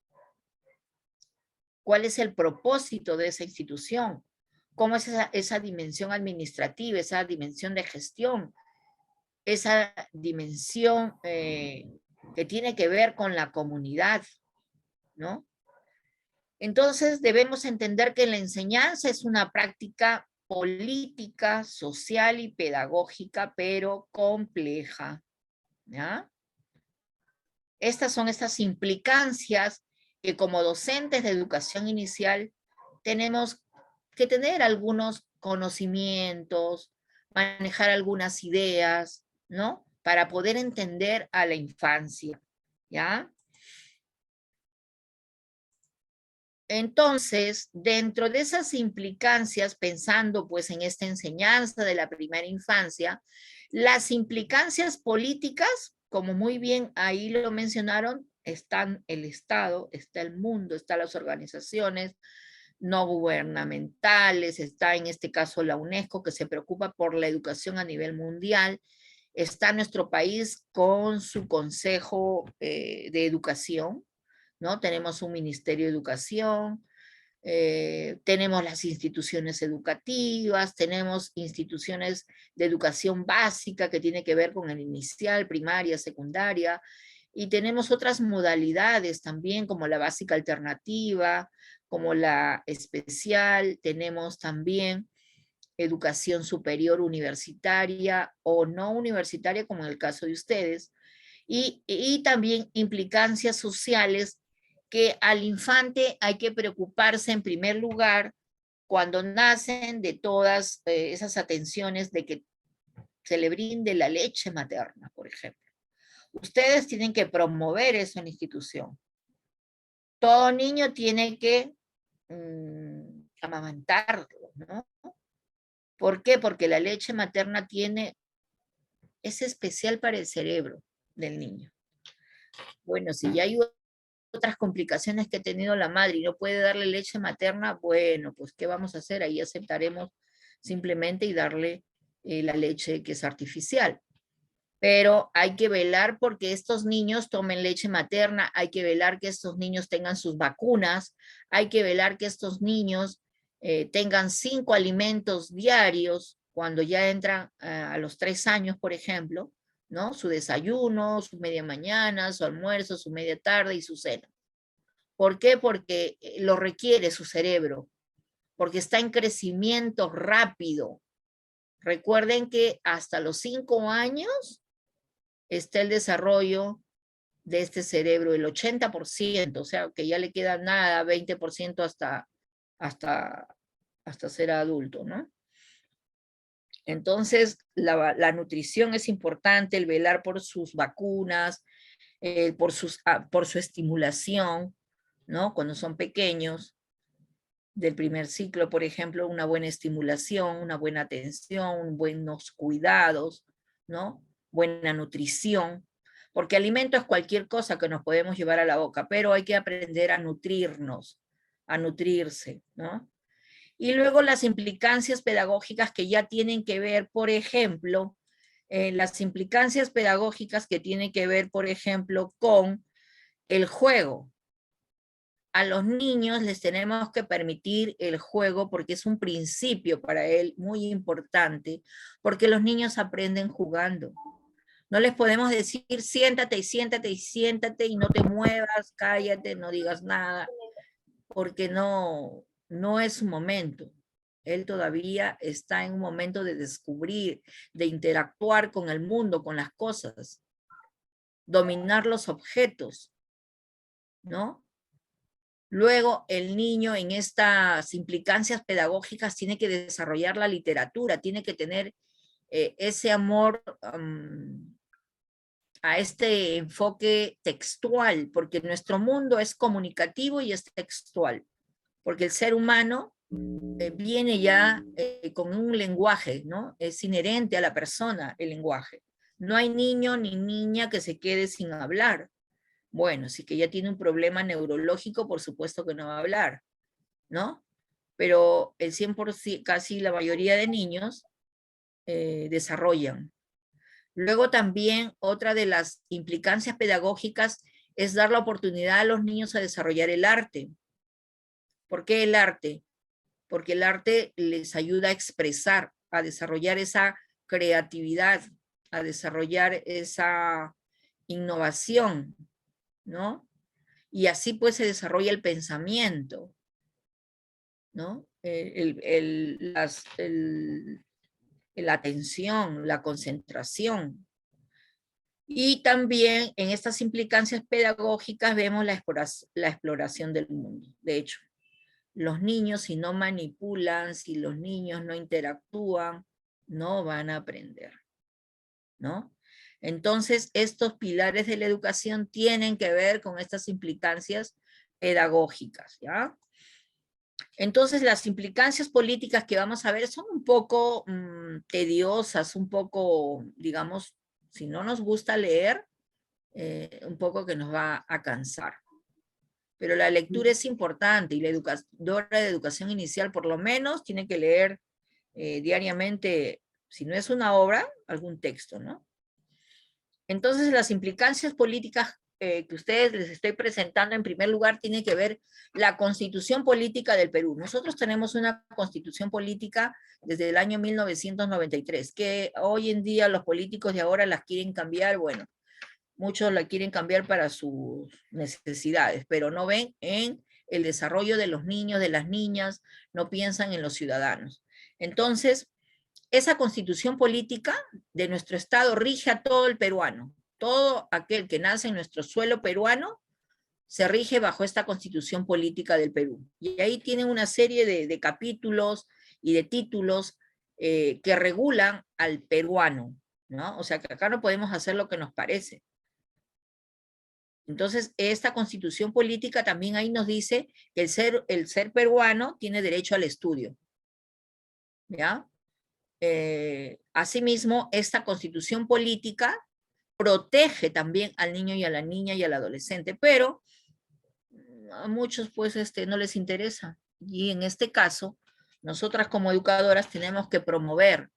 cuál es el propósito de esa institución, cómo es esa dimensión administrativa, esa dimensión de gestión, esa dimensión que tiene que ver con la comunidad, ¿no? Entonces debemos entender que la enseñanza es una práctica política, social y pedagógica, pero compleja, ¿ya? Estas son estas implicancias que como docentes de educación inicial tenemos que tener algunos conocimientos, manejar algunas ideas, ¿no? Para poder entender a la infancia, ¿ya? Entonces, dentro de esas implicancias, pensando pues en esta enseñanza de la primera infancia, las implicancias políticas, como muy bien ahí lo mencionaron, están el Estado, está el mundo, están las organizaciones no gubernamentales, está en este caso la UNESCO, que se preocupa por la educación a nivel mundial, está nuestro país con su Consejo de Educación, ¿no? Tenemos un Ministerio de Educación, tenemos las instituciones educativas, tenemos instituciones de educación básica que tiene que ver con el inicial, primaria, secundaria, y tenemos otras modalidades también como la básica alternativa, como la especial, tenemos también educación superior universitaria o no universitaria como en el caso de ustedes, y también implicancias sociales que al infante hay que preocuparse en primer lugar cuando nacen de todas esas atenciones de que se le brinde la leche materna, por ejemplo. Ustedes tienen que promover eso en la institución. Todo niño tiene que amamantarlo, ¿no? ¿Por qué? Porque la leche materna es especial para el cerebro del niño. Bueno, si ya hay otras complicaciones que ha tenido la madre y no puede darle leche materna, bueno, pues ¿qué vamos a hacer? Ahí aceptaremos simplemente y darle la leche que es artificial. Pero hay que velar porque estos niños tomen leche materna, hay que velar que estos niños tengan sus vacunas, hay que velar que estos niños tengan 5 alimentos diarios cuando ya entran a los 3 años, por ejemplo, ¿no? Su desayuno, su media mañana, su almuerzo, su media tarde y su cena. ¿Por qué? Porque lo requiere su cerebro, porque está en crecimiento rápido. Recuerden que hasta los 5 años está el desarrollo de este cerebro, el 80%, o sea, que ya le queda nada, 20% hasta ser adulto, ¿no? Entonces, la nutrición es importante, el velar por sus vacunas, por su estimulación, ¿no? Cuando son pequeños, del primer ciclo, por ejemplo, una buena estimulación, una buena atención, buenos cuidados, ¿no? Buena nutrición, porque alimento es cualquier cosa que nos podemos llevar a la boca, pero hay que aprender a nutrirnos, a nutrirse, ¿no? Y luego las implicancias pedagógicas que ya tienen que ver, por ejemplo, las implicancias pedagógicas que tienen que ver, por ejemplo, con el juego. A los niños les tenemos que permitir el juego porque es un principio para él muy importante, porque los niños aprenden jugando. No les podemos decir siéntate y siéntate y siéntate y no te muevas, cállate, no digas nada, porque no es su momento. Él todavía está en un momento de descubrir, de interactuar con el mundo, con las cosas, dominar los objetos, ¿no? Luego el niño en estas implicancias pedagógicas tiene que desarrollar la literatura, tiene que tener ese amor a este enfoque textual, porque nuestro mundo es comunicativo y es textual, porque el ser humano viene ya con un lenguaje, ¿no? Es inherente a la persona el lenguaje. No hay niño ni niña que se quede sin hablar, Bueno, si que ya tiene un problema neurológico, por supuesto que no va a hablar, ¿no? Pero el 100%, casi la mayoría de niños desarrollan. Luego también otra de las implicancias pedagógicas es dar la oportunidad a los niños a desarrollar el arte. ¿Por qué el arte? Porque el arte les ayuda a expresar, a desarrollar esa creatividad, a desarrollar esa innovación, ¿no? Y así pues se desarrolla el pensamiento, ¿no? La atención, la concentración. Y también en estas implicancias pedagógicas vemos la exploración del mundo. De hecho, los niños, si no manipulan, si los niños no interactúan, no van a aprender, ¿no? Entonces, estos pilares de la educación tienen que ver con estas implicancias pedagógicas, ¿ya? Entonces, las implicancias políticas que vamos a ver son un poco tediosas, un poco, digamos, si no nos gusta leer, un poco que nos va a cansar. Pero la lectura es importante y la educadora de educación inicial por lo menos tiene que leer diariamente, si no es una obra, algún texto, ¿no? Entonces las implicancias políticas que ustedes les estoy presentando en primer lugar tiene que ver la constitución política del Perú. Nosotros tenemos una constitución política desde el año 1993, que hoy en día los políticos de ahora las quieren cambiar, bueno, muchos la quieren cambiar para sus necesidades, pero no ven en el desarrollo de los niños, de las niñas, no piensan en los ciudadanos. Entonces, esa constitución política de nuestro Estado rige a todo el peruano. Todo aquel que nace en nuestro suelo peruano se rige bajo esta constitución política del Perú. Y ahí tienen una serie de capítulos y de títulos que regulan al peruano, ¿no? O sea que acá no podemos hacer lo que nos parece. Entonces, esta constitución política también ahí nos dice que el ser peruano tiene derecho al estudio, ¿ya? Asimismo, esta constitución política protege también al niño y a la niña y al adolescente, pero a muchos pues no les interesa. Y en este caso, nosotras como educadoras tenemos que promover,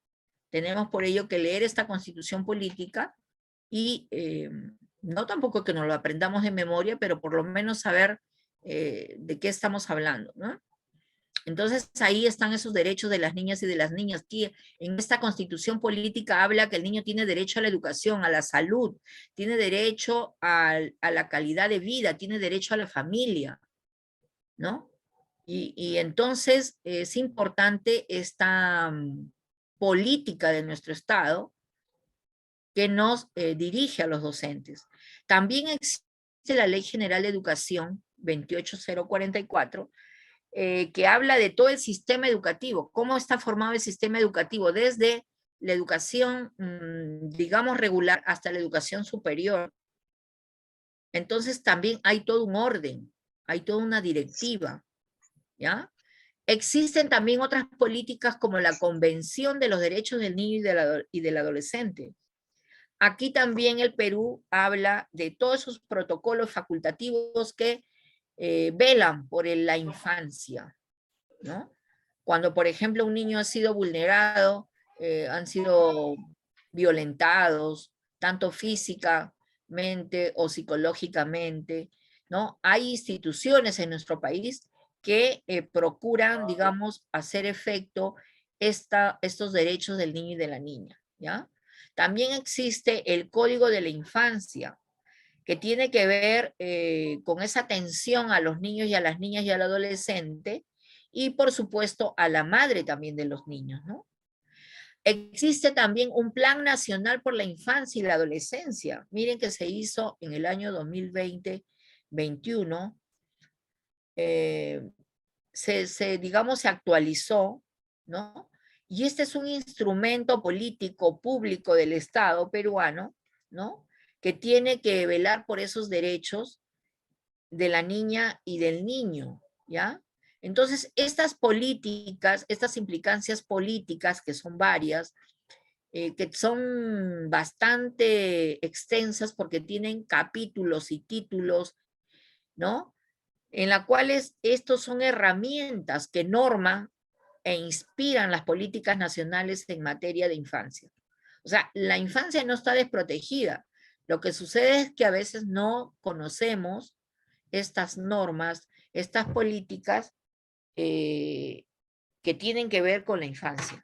tenemos por ello que leer esta constitución política y no tampoco que nos lo aprendamos de memoria, pero por lo menos saber de qué estamos hablando, ¿no? Entonces ahí están esos derechos de las niñas y de las niñas. Que en esta constitución política habla que el niño tiene derecho a la educación, a la salud, tiene derecho a la calidad de vida, tiene derecho a la familia, ¿no? Y entonces es importante esta política de nuestro Estado que nos dirige a los docentes. También existe la Ley General de Educación 28044, que habla de todo el sistema educativo, cómo está formado el sistema educativo, desde la educación, digamos, regular hasta la educación superior. Entonces también hay todo un orden, hay toda una directiva, ¿ya? Existen también otras políticas como la Convención de los Derechos del Niño y del Adolescente. Aquí también el Perú habla de todos esos protocolos facultativos que velan por la infancia, ¿no? Cuando, por ejemplo, un niño ha sido vulnerado, han sido violentados, tanto físicamente o psicológicamente, ¿no? Hay instituciones en nuestro país que procuran, digamos, hacer efecto estos derechos del niño y de la niña, ¿ya? También existe el Código de la Infancia, que tiene que ver con esa atención a los niños y a las niñas y al adolescente, y por supuesto a la madre también de los niños, ¿no? Existe también un Plan Nacional por la Infancia y la Adolescencia. Miren que se hizo en el año 2020-21. Digamos, se actualizó, ¿no? Y este es un instrumento político público del Estado peruano, ¿no? Que tiene que velar por esos derechos de la niña y del niño, ¿ya? Entonces, estas políticas, estas implicancias políticas, que son varias, que son bastante extensas porque tienen capítulos y títulos, ¿no? En las cuales estos son herramientas que norman e inspiran las políticas nacionales en materia de infancia. O sea, la infancia no está desprotegida. Lo que sucede es que a veces no conocemos estas normas, estas políticas que tienen que ver con la infancia.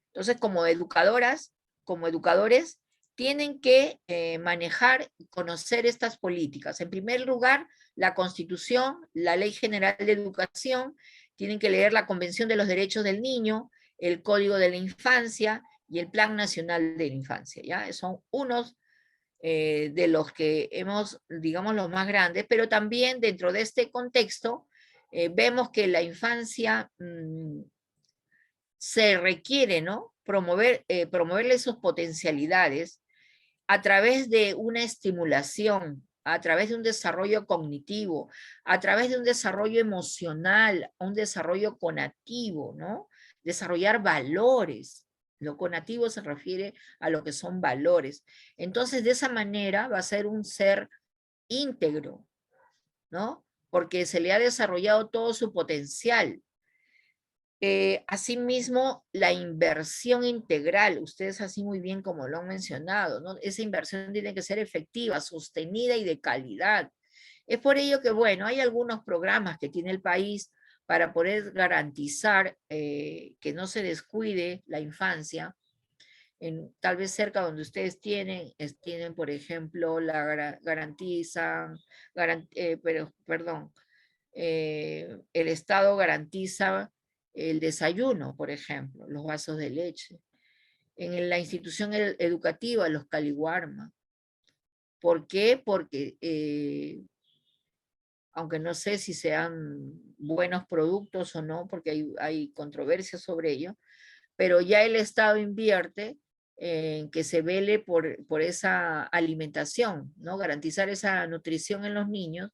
Entonces, como educadoras, como educadores, tienen que manejar y conocer estas políticas. En primer lugar, la Constitución, la Ley General de Educación, tienen que leer la Convención de los Derechos del Niño, el Código de la Infancia y el Plan Nacional de la Infancia, ¿ya? Son unos de los que hemos, digamos, los más grandes, pero también dentro de este contexto vemos que la infancia se requiere, ¿no? Promoverle sus potencialidades a través de una estimulación, a través de un desarrollo cognitivo, a través de un desarrollo emocional, un desarrollo conativo, ¿no? Desarrollar valores. Lo conativo se refiere a lo que son valores. Entonces, de esa manera va a ser un ser íntegro, ¿no? Porque se le ha desarrollado todo su potencial. Asimismo, la inversión integral, ustedes así muy bien como lo han mencionado, ¿no? Esa inversión tiene que ser efectiva, sostenida y de calidad. Es por ello que, bueno, hay algunos programas que tiene el país para poder garantizar que no se descuide la infancia. Tal vez cerca donde ustedes tienen, por ejemplo, el Estado garantiza el desayuno, por ejemplo, los vasos de leche. En la institución educativa, los caliwarma. ¿Por qué? Porque, aunque no sé si sean buenos productos o no, porque hay controversia sobre ello, pero ya el Estado invierte en que se vele por esa alimentación, ¿no? Garantizar esa nutrición en los niños,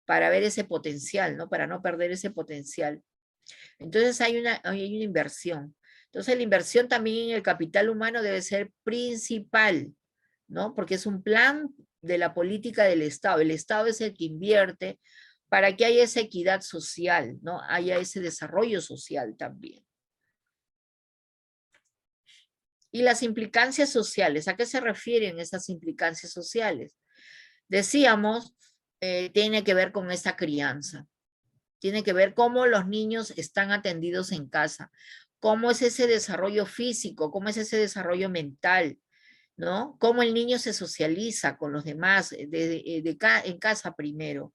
para ver ese potencial, ¿no? Para no perder ese potencial. Entonces hay una inversión. Entonces la inversión también en el capital humano debe ser principal, ¿no? Porque es un plan de la política del Estado. El Estado es el que invierte para que haya esa equidad social, ¿no? Haya ese desarrollo social también. Y las implicancias sociales, ¿a qué se refieren esas implicancias sociales? Decíamos, tiene que ver con esa crianza. Tiene que ver cómo los niños están atendidos en casa, cómo es ese desarrollo físico, cómo es ese desarrollo mental, ¿no? Cómo el niño se socializa con los demás en casa primero,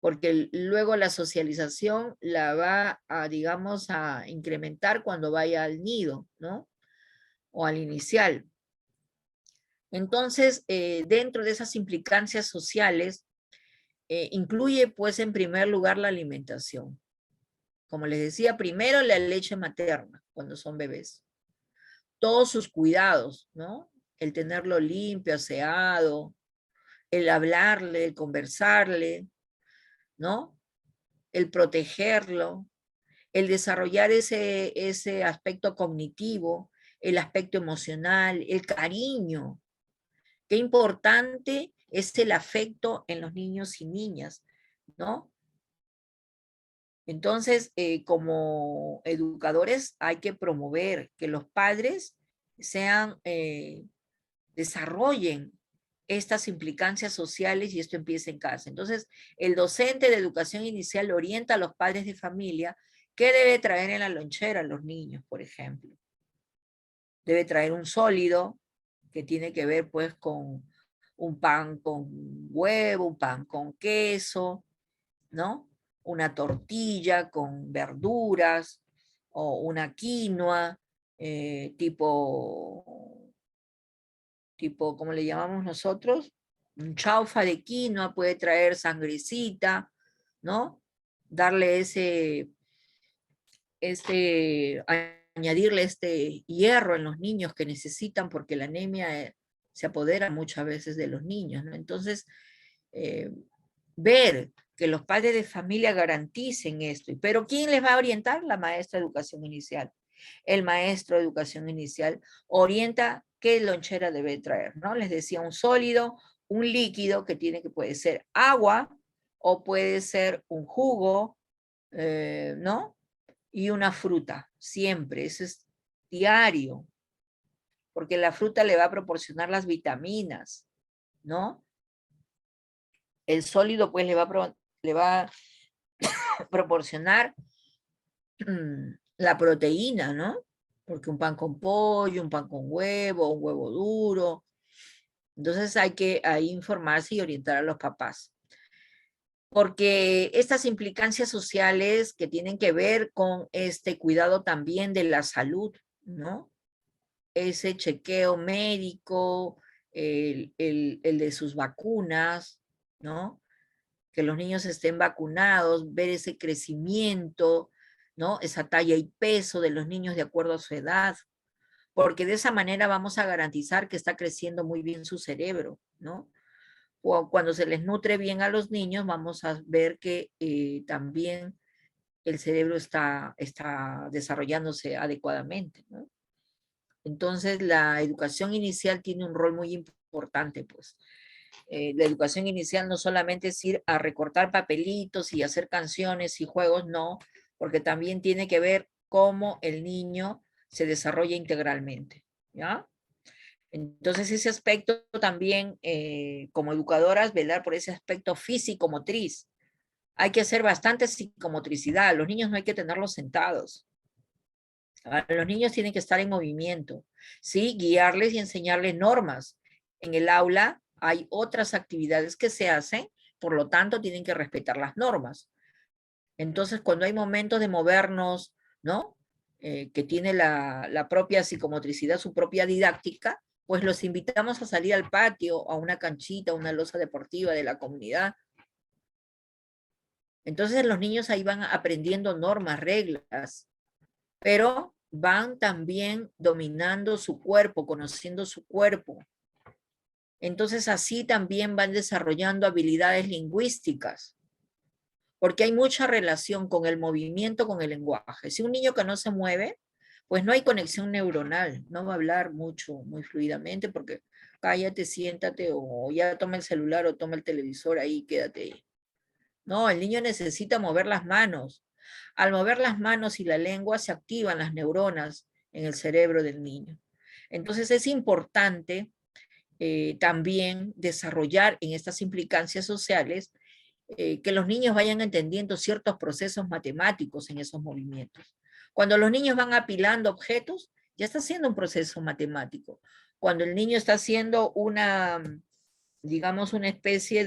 porque luego la socialización la va a, digamos, a incrementar cuando vaya al nido, ¿no? O al inicial. Entonces, dentro de esas implicancias sociales, incluye pues en primer lugar la alimentación. Como les decía, primero la leche materna cuando son bebés. Todos sus cuidados, ¿no? El tenerlo limpio, aseado, el hablarle, el conversarle, ¿no? El protegerlo, el desarrollar ese aspecto cognitivo, el aspecto emocional, el cariño. Qué importante es el afecto en los niños y niñas, ¿no? Entonces, como educadores hay que promover que los padres desarrollen estas implicancias sociales y esto empieza en casa. Entonces, el docente de educación inicial orienta a los padres de familia qué debe traer en la lonchera a los niños, por ejemplo. Debe traer un sólido que tiene que ver pues con un pan con huevo, un pan con queso, ¿no? Una tortilla con verduras o una quinoa tipo, ¿cómo le llamamos nosotros? Un chaufa de quinoa puede traer sangrecita, ¿no? Darle añadirle este hierro en los niños que necesitan porque la anemia se apodera muchas veces de los niños, ¿no? Entonces, ver que los padres de familia garanticen esto. Pero ¿quién les va a orientar? La maestra de educación inicial. El maestro de educación inicial orienta qué lonchera debe traer, ¿no? Les decía un sólido, un líquido que puede ser agua o puede ser un jugo, ¿no? Y una fruta, siempre, eso es diario, porque la fruta le va a proporcionar las vitaminas, ¿no? El sólido pues le va a proporcionar la proteína, ¿no? Porque un pan con pollo, un pan con huevo, un huevo duro. Entonces hay que ahí informarse y orientar a los papás. Porque estas implicancias sociales que tienen que ver con este cuidado también de la salud, ¿no? Ese chequeo médico, el de sus vacunas, ¿no? Que los niños estén vacunados, ver ese crecimiento, ¿no? Esa talla y peso de los niños de acuerdo a su edad, porque de esa manera vamos a garantizar que está creciendo muy bien su cerebro, ¿no? O cuando se les nutre bien a los niños, vamos a ver que también el cerebro está desarrollándose adecuadamente, ¿no? Entonces, la educación inicial tiene un rol muy importante, pues. La educación inicial no solamente es ir a recortar papelitos y hacer canciones y juegos, no, porque también tiene que ver cómo el niño se desarrolla integralmente, ¿ya? Entonces, ese aspecto también, como educadoras, velar por ese aspecto físico-motriz. Hay que hacer bastante psicomotricidad. Los niños no hay que tenerlos sentados. Los niños tienen que estar en movimiento, ¿sí? Guiarles y enseñarles normas. En el aula hay otras actividades que se hacen, por lo tanto tienen que respetar las normas. Entonces, cuando hay momentos de movernos, ¿no? Que tiene la propia psicomotricidad, su propia didáctica, pues los invitamos a salir al patio, a una canchita, a una losa deportiva de la comunidad. Entonces los niños ahí van aprendiendo normas, reglas, pero van también dominando su cuerpo, conociendo su cuerpo. Entonces así también van desarrollando habilidades lingüísticas, porque hay mucha relación con el movimiento, con el lenguaje. Si un niño que no se mueve, pues no hay conexión neuronal, no va a hablar mucho, muy fluidamente, porque cállate, siéntate, o ya toma el celular o toma el televisor ahí, quédate ahí. No, el niño necesita mover las manos. Al mover las manos y la lengua se activan las neuronas en el cerebro del niño. Entonces es importante también desarrollar en estas implicancias sociales que los niños vayan entendiendo ciertos procesos matemáticos en esos movimientos. Cuando los niños van apilando objetos, ya está haciendo un proceso matemático. Cuando el niño está haciendo una, digamos, una especie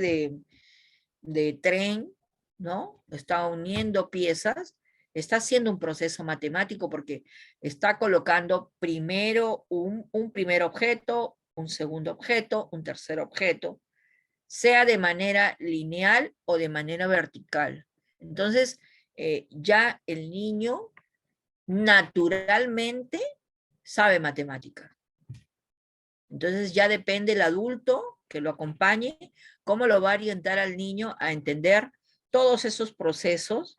de tren, ¿no? Está uniendo piezas, está haciendo un proceso matemático porque está colocando primero un primer objeto, un segundo objeto, un tercer objeto, sea de manera lineal o de manera vertical. Entonces, ya el niño naturalmente sabe matemática. Entonces ya depende el adulto que lo acompañe, cómo lo va a orientar al niño a entender todos esos procesos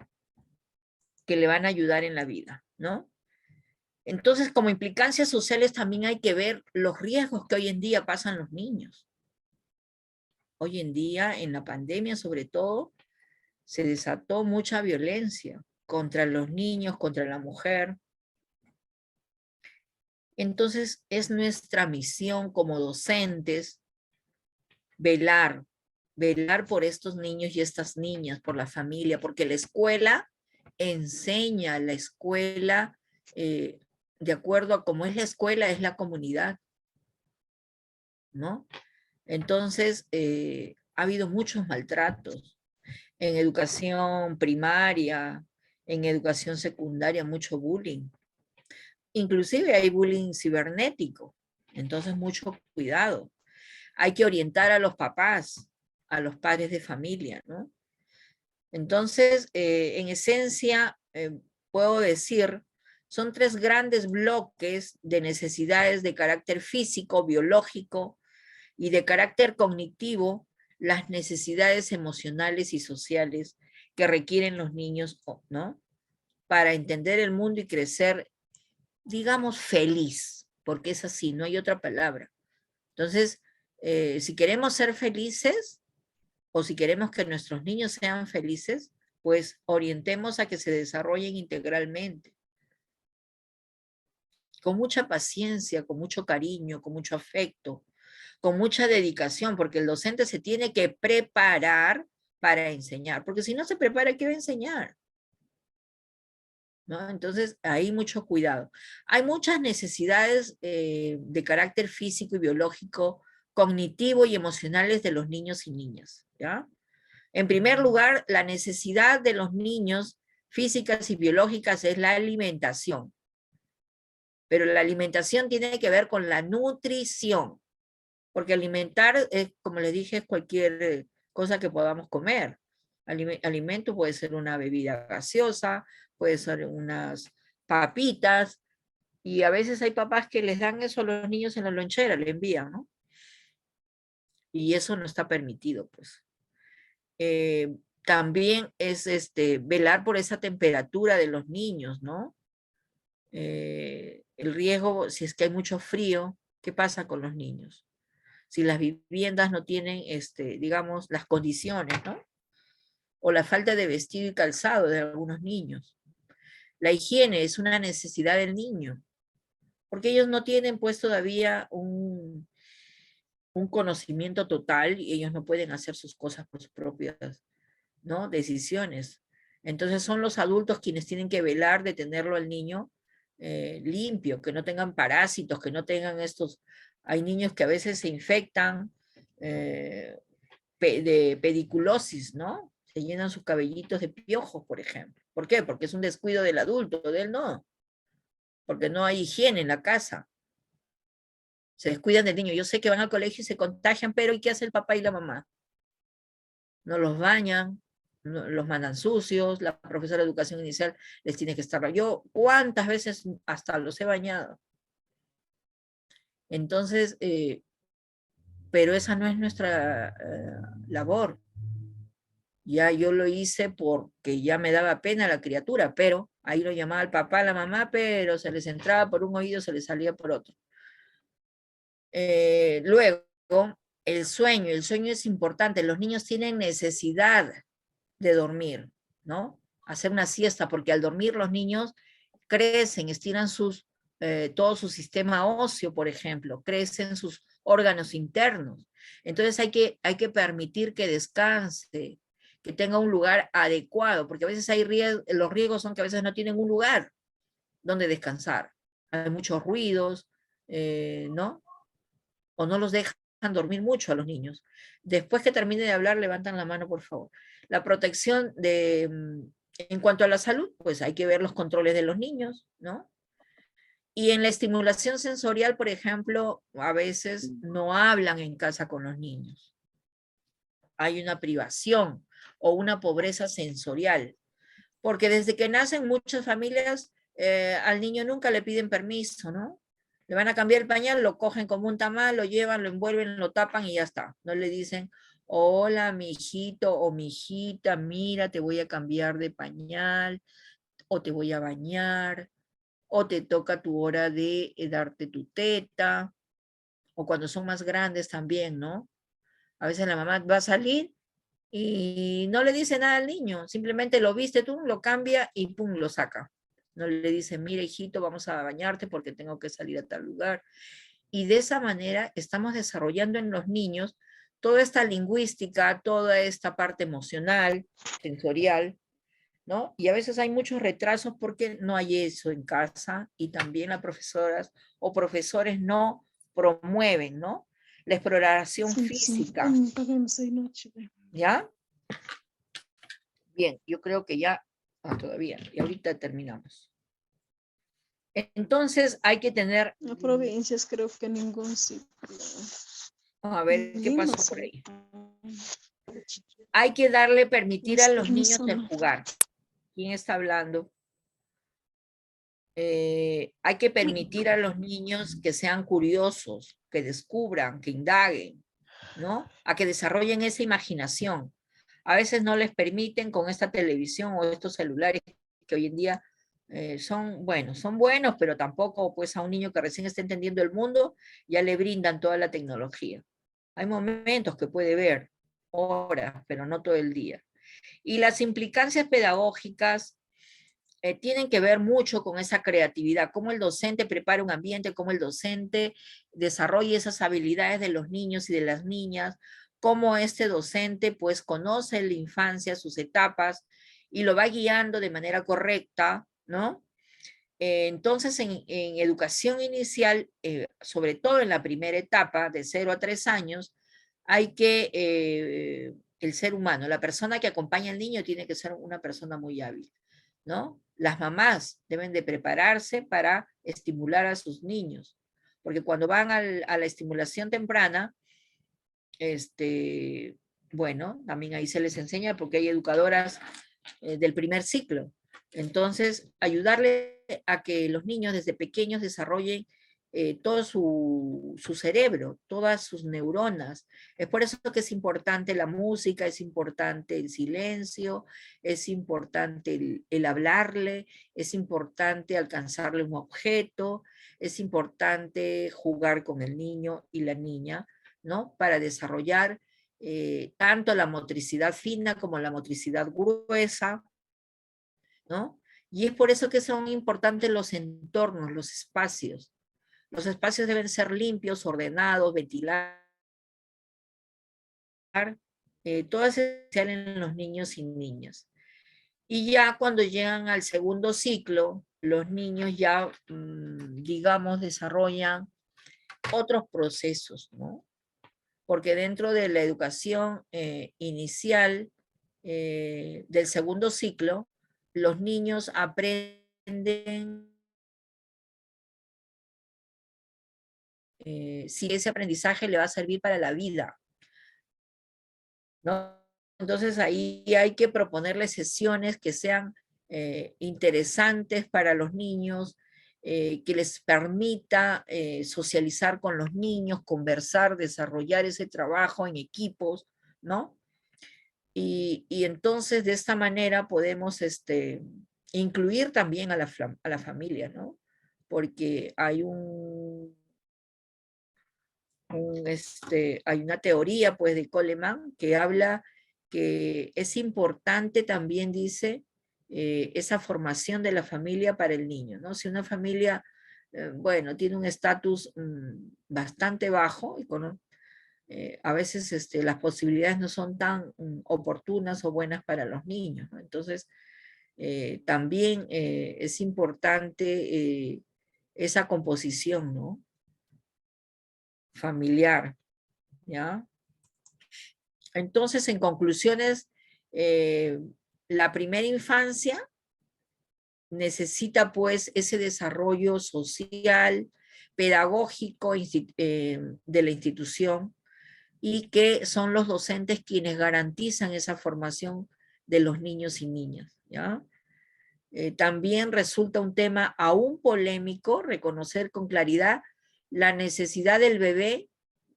que le van a ayudar en la vida, ¿no? Entonces, como implicancias sociales también hay que ver los riesgos que hoy en día pasan los niños. Hoy en día, en la pandemia sobre todo, se desató mucha violencia contra los niños, contra la mujer. Entonces, es nuestra misión como docentes velar por estos niños y estas niñas, por la familia, porque la escuela enseña, la escuela, de acuerdo a cómo es la escuela, es la comunidad, ¿no? Entonces, ha habido muchos maltratos en educación primaria, en educación secundaria, mucho bullying. Inclusive hay bullying cibernético, entonces mucho cuidado. Hay que orientar a los papás, a los padres de familia, ¿no? Entonces, en esencia, puedo decir, son tres grandes bloques de necesidades de carácter físico, biológico y de carácter cognitivo, las necesidades emocionales y sociales que requieren los niños, ¿no? Para entender el mundo y crecer digamos, feliz, porque es así, no hay otra palabra. Entonces, si queremos ser felices, o si queremos que nuestros niños sean felices, pues orientemos a que se desarrollen integralmente. Con mucha paciencia, con mucho cariño, con mucho afecto, con mucha dedicación, porque el docente se tiene que preparar para enseñar, porque si no se prepara, ¿qué va a enseñar? ¿No? Entonces, hay mucho cuidado. Hay muchas necesidades de carácter físico y biológico, cognitivo y emocionales de los niños y niñas, ¿ya? En primer lugar, la necesidad de los niños físicas y biológicas es la alimentación. Pero la alimentación tiene que ver con la nutrición, porque alimentar, es, como les dije, es cualquier cosa que podamos comer. Alimento puede ser una bebida gaseosa, puede ser unas papitas, y a veces hay papás que les dan eso a los niños en la lonchera, le envían, ¿no? Y eso no está permitido, pues. También es velar por esa temperatura de los niños, ¿no? El riesgo, si es que hay mucho frío, ¿qué pasa con los niños? Si las viviendas no tienen, digamos, las condiciones, ¿no? O la falta de vestido y calzado de algunos niños. La higiene es una necesidad del niño, porque ellos no tienen pues todavía un conocimiento total y ellos no pueden hacer sus cosas por sus propias, ¿no? Decisiones. Entonces son los adultos quienes tienen que velar de tenerlo al niño limpio, que no tengan parásitos, que no tengan estos... Hay niños que a veces se infectan de pediculosis, ¿no? Se llenan sus cabellitos de piojos, por ejemplo. ¿Por qué? Porque es un descuido del adulto, de él no. Porque no hay higiene en la casa. Se descuidan del niño. Yo sé que van al colegio y se contagian, pero ¿y qué hace el papá y la mamá? No los bañan, no, los mandan sucios, la profesora de educación inicial les tiene que estar... Yo, ¿cuántas veces hasta los he bañado? Entonces, pero esa no es nuestra labor. Ya yo lo hice porque ya me daba pena la criatura, pero ahí lo llamaba el papá, la mamá, pero se les entraba por un oído, se les salía por otro. Luego, el sueño es importante. Los niños tienen necesidad de dormir, ¿no? Hacer una siesta, porque al dormir los niños crecen, estiran todo su sistema óseo, por ejemplo, crecen sus órganos internos. Entonces hay que permitir que descanse, que tenga un lugar adecuado, porque a veces los riesgos son que a veces no tienen un lugar donde descansar. Hay muchos ruidos, ¿no? O no los dejan dormir mucho a los niños. Después que termine de hablar, levantan la mano, por favor. La protección en cuanto a la salud, pues hay que ver los controles de los niños, ¿no? Y en la estimulación sensorial, por ejemplo, a veces no hablan en casa con los niños. Hay una privación o una pobreza sensorial. Porque desde que nacen muchas familias, al niño nunca le piden permiso, ¿no? Le van a cambiar el pañal, lo cogen como un tamal, lo llevan, lo envuelven, lo tapan y ya está. No le dicen, hola, mi hijito o mi hijita, mira, te voy a cambiar de pañal, o te voy a bañar, o te toca tu hora de darte tu teta, o cuando son más grandes también, ¿no? A veces la mamá va a salir y no le dice nada al niño, simplemente lo viste tú, lo cambia y pum, lo saca. No le dice, mira hijito, vamos a bañarte porque tengo que salir a tal lugar. Y de esa manera estamos desarrollando en los niños toda esta lingüística, toda esta parte emocional, sensorial, ¿no? Y a veces hay muchos retrasos porque no hay eso en casa y también las profesoras o profesores no promueven, ¿no? La exploración física. ¿Ya? Bien, yo creo que ya, todavía, y ahorita terminamos. Entonces hay que tener... En provincias creo que ningún ciclo. A ver qué pasó por ahí. Hay que permitir a los niños el jugar. ¿Quién está hablando? Hay que permitir a los niños que sean curiosos, que descubran, que indaguen, ¿no? A que desarrollen esa imaginación. A veces no les permiten con esta televisión o estos celulares que hoy en día son buenos, pero tampoco pues a un niño que recién está entendiendo el mundo ya le brindan toda la tecnología. Hay momentos que puede ver, horas, pero no todo el día. Y las implicancias pedagógicas tienen que ver mucho con esa creatividad, cómo el docente prepara un ambiente, cómo el docente desarrolla esas habilidades de los niños y de las niñas, cómo este docente pues conoce la infancia, sus etapas, y lo va guiando de manera correcta, ¿no? Entonces, en educación inicial, sobre todo en la primera etapa, de 0 a 3 años, hay que, el ser humano, la persona que acompaña al niño tiene que ser una persona muy hábil, ¿no? Las mamás deben de prepararse para estimular a sus niños, porque cuando van a la estimulación temprana, bueno, también ahí se les enseña porque hay educadoras del primer ciclo. Entonces, ayudarle a que los niños desde pequeños desarrollen todo su cerebro, todas sus neuronas. Es por eso que es importante la música, es importante el silencio, es importante el hablarle, es importante alcanzarle un objeto, es importante jugar con el niño y la niña, ¿no? Para desarrollar tanto la motricidad fina como la motricidad gruesa, ¿no? Y es por eso que son importantes los entornos, los espacios. Los espacios deben ser limpios, ordenados, ventilar. Todas en los niños y niñas. Y ya cuando llegan al segundo ciclo, los niños ya, digamos, desarrollan otros procesos, ¿no? Porque dentro de la educación inicial del segundo ciclo, los niños aprenden si ese aprendizaje le va a servir para la vida, ¿no? Entonces ahí hay que proponerles sesiones que sean interesantes para los niños, que les permita socializar con los niños, conversar, desarrollar ese trabajo en equipos, ¿no? Y entonces de esta manera podemos incluir también a la familia, ¿no? Porque hay hay una teoría pues de Coleman que habla que es importante también, dice, esa formación de la familia para el niño, ¿no? Si una familia, bueno, tiene un estatus bastante bajo, a veces las posibilidades no son tan oportunas o buenas para los niños, ¿no? Entonces, también es importante esa composición, ¿no? Familiar, ¿ya? Entonces, en conclusiones, la primera infancia necesita pues ese desarrollo social, pedagógico de la institución, y que son los docentes quienes garantizan esa formación de los niños y niñas, ¿ya? También resulta un tema aún polémico reconocer con claridad la necesidad del bebé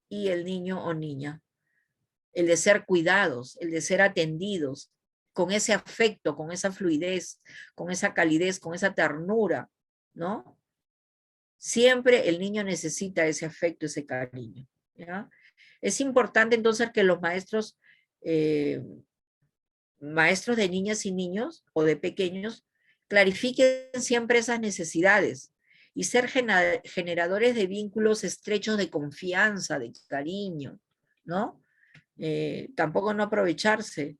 y el niño o niña, el de ser cuidados, el de ser atendidos, con ese afecto, con esa fluidez, con esa calidez, con esa ternura, ¿no? Siempre el niño necesita ese afecto, ese cariño, ¿ya? Es importante entonces que los maestros de niñas y niños o de pequeños clarifiquen siempre esas necesidades y ser generadores de vínculos estrechos de confianza, de cariño, ¿no? Tampoco no aprovecharse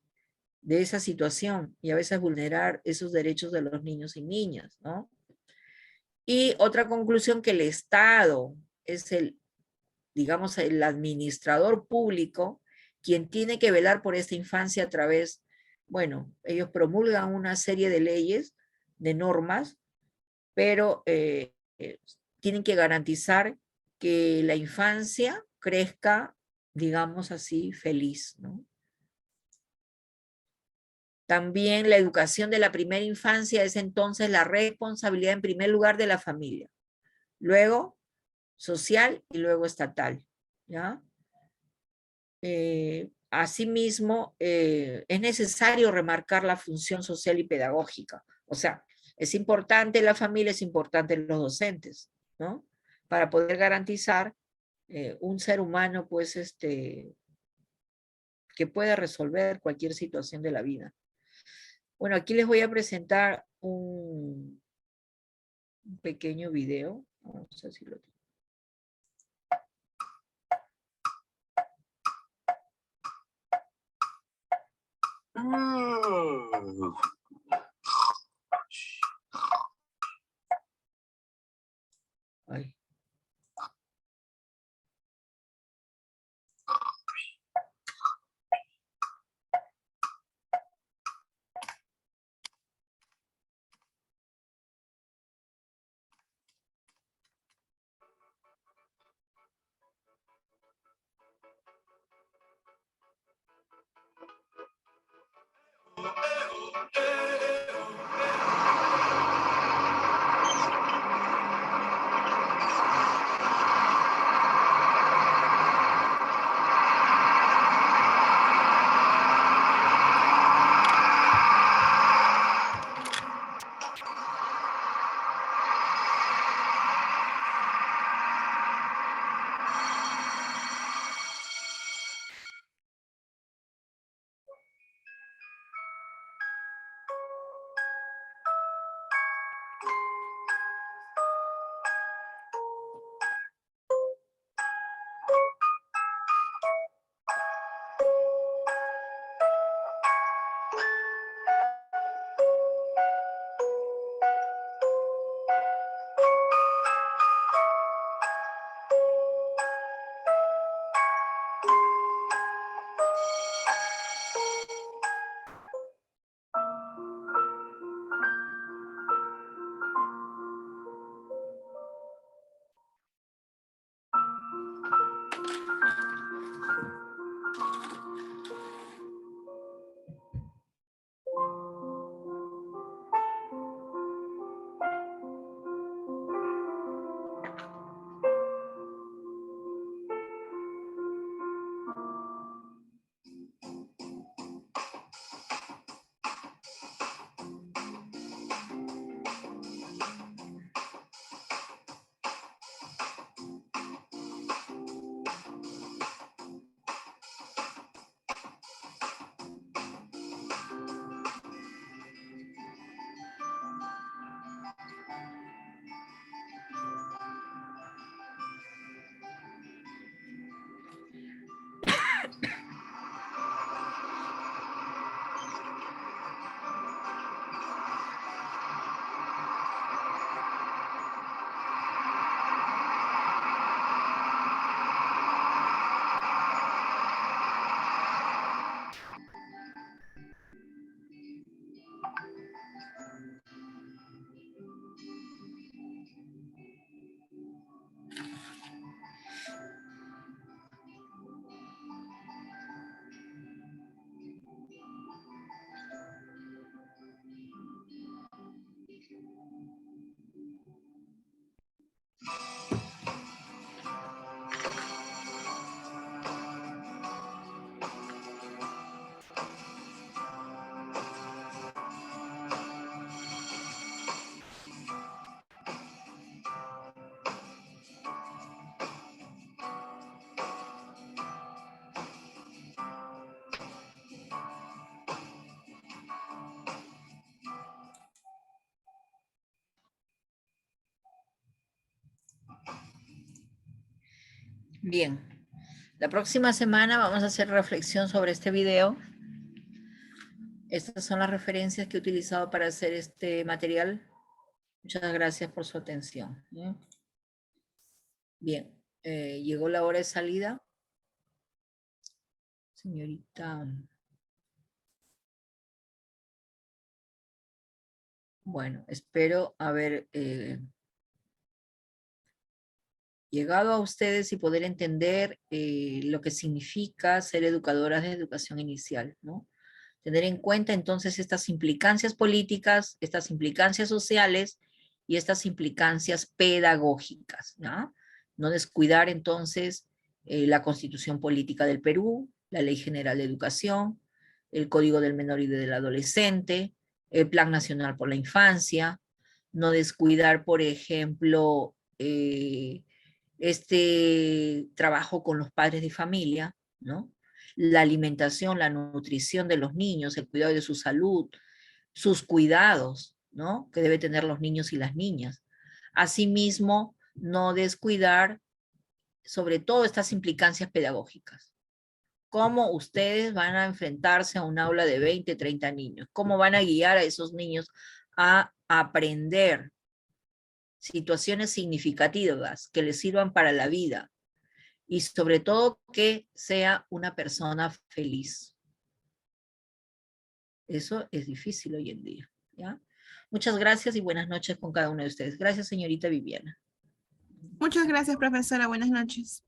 de esa situación y a veces vulnerar esos derechos de los niños y niñas, ¿no? Y otra conclusión, que el Estado es digamos, el administrador público quien tiene que velar por esta infancia a través, bueno, ellos promulgan una serie de leyes, de normas, pero tienen que garantizar que la infancia crezca, digamos así, feliz, ¿no? También la educación de la primera infancia es entonces la responsabilidad en primer lugar de la familia, luego social y luego estatal, ¿ya? Asimismo, es necesario remarcar la función social y pedagógica. O sea, Es importante la familia, es importante los docentes, ¿no? Para poder garantizar un ser humano, pues, que pueda resolver cualquier situación de la vida. Bueno, aquí les voy a presentar un pequeño video. Vamos a ver si lo tengo. Ay. Bien, la próxima semana vamos a hacer reflexión sobre este video. Estas son las referencias que he utilizado para hacer este material. Muchas gracias por su atención. Bien, llegó la hora de salida. Señorita. Bueno, espero haber llegado a ustedes y poder entender lo que significa ser educadoras de educación inicial, ¿no? Tener en cuenta entonces estas implicancias políticas, estas implicancias sociales y estas implicancias pedagógicas, ¿no? No descuidar entonces la Constitución Política del Perú, la Ley General de Educación, el Código del Menor y del Adolescente, el Plan Nacional por la Infancia, no descuidar, por ejemplo, este trabajo con los padres de familia, ¿no? La alimentación, la nutrición de los niños, el cuidado de su salud, sus cuidados, ¿no? Que debe tener los niños y las niñas. Asimismo, no descuidar sobre todo estas implicancias pedagógicas. ¿Cómo ustedes van a enfrentarse a un aula de 20, 30 niños? ¿Cómo van a guiar a esos niños a aprender situaciones significativas que les sirvan para la vida? Y sobre todo que sea una persona feliz. Eso es difícil hoy en día, ¿ya? Muchas gracias y buenas noches con cada uno de ustedes. Gracias, señorita Viviana. Muchas gracias, profesora. Buenas noches.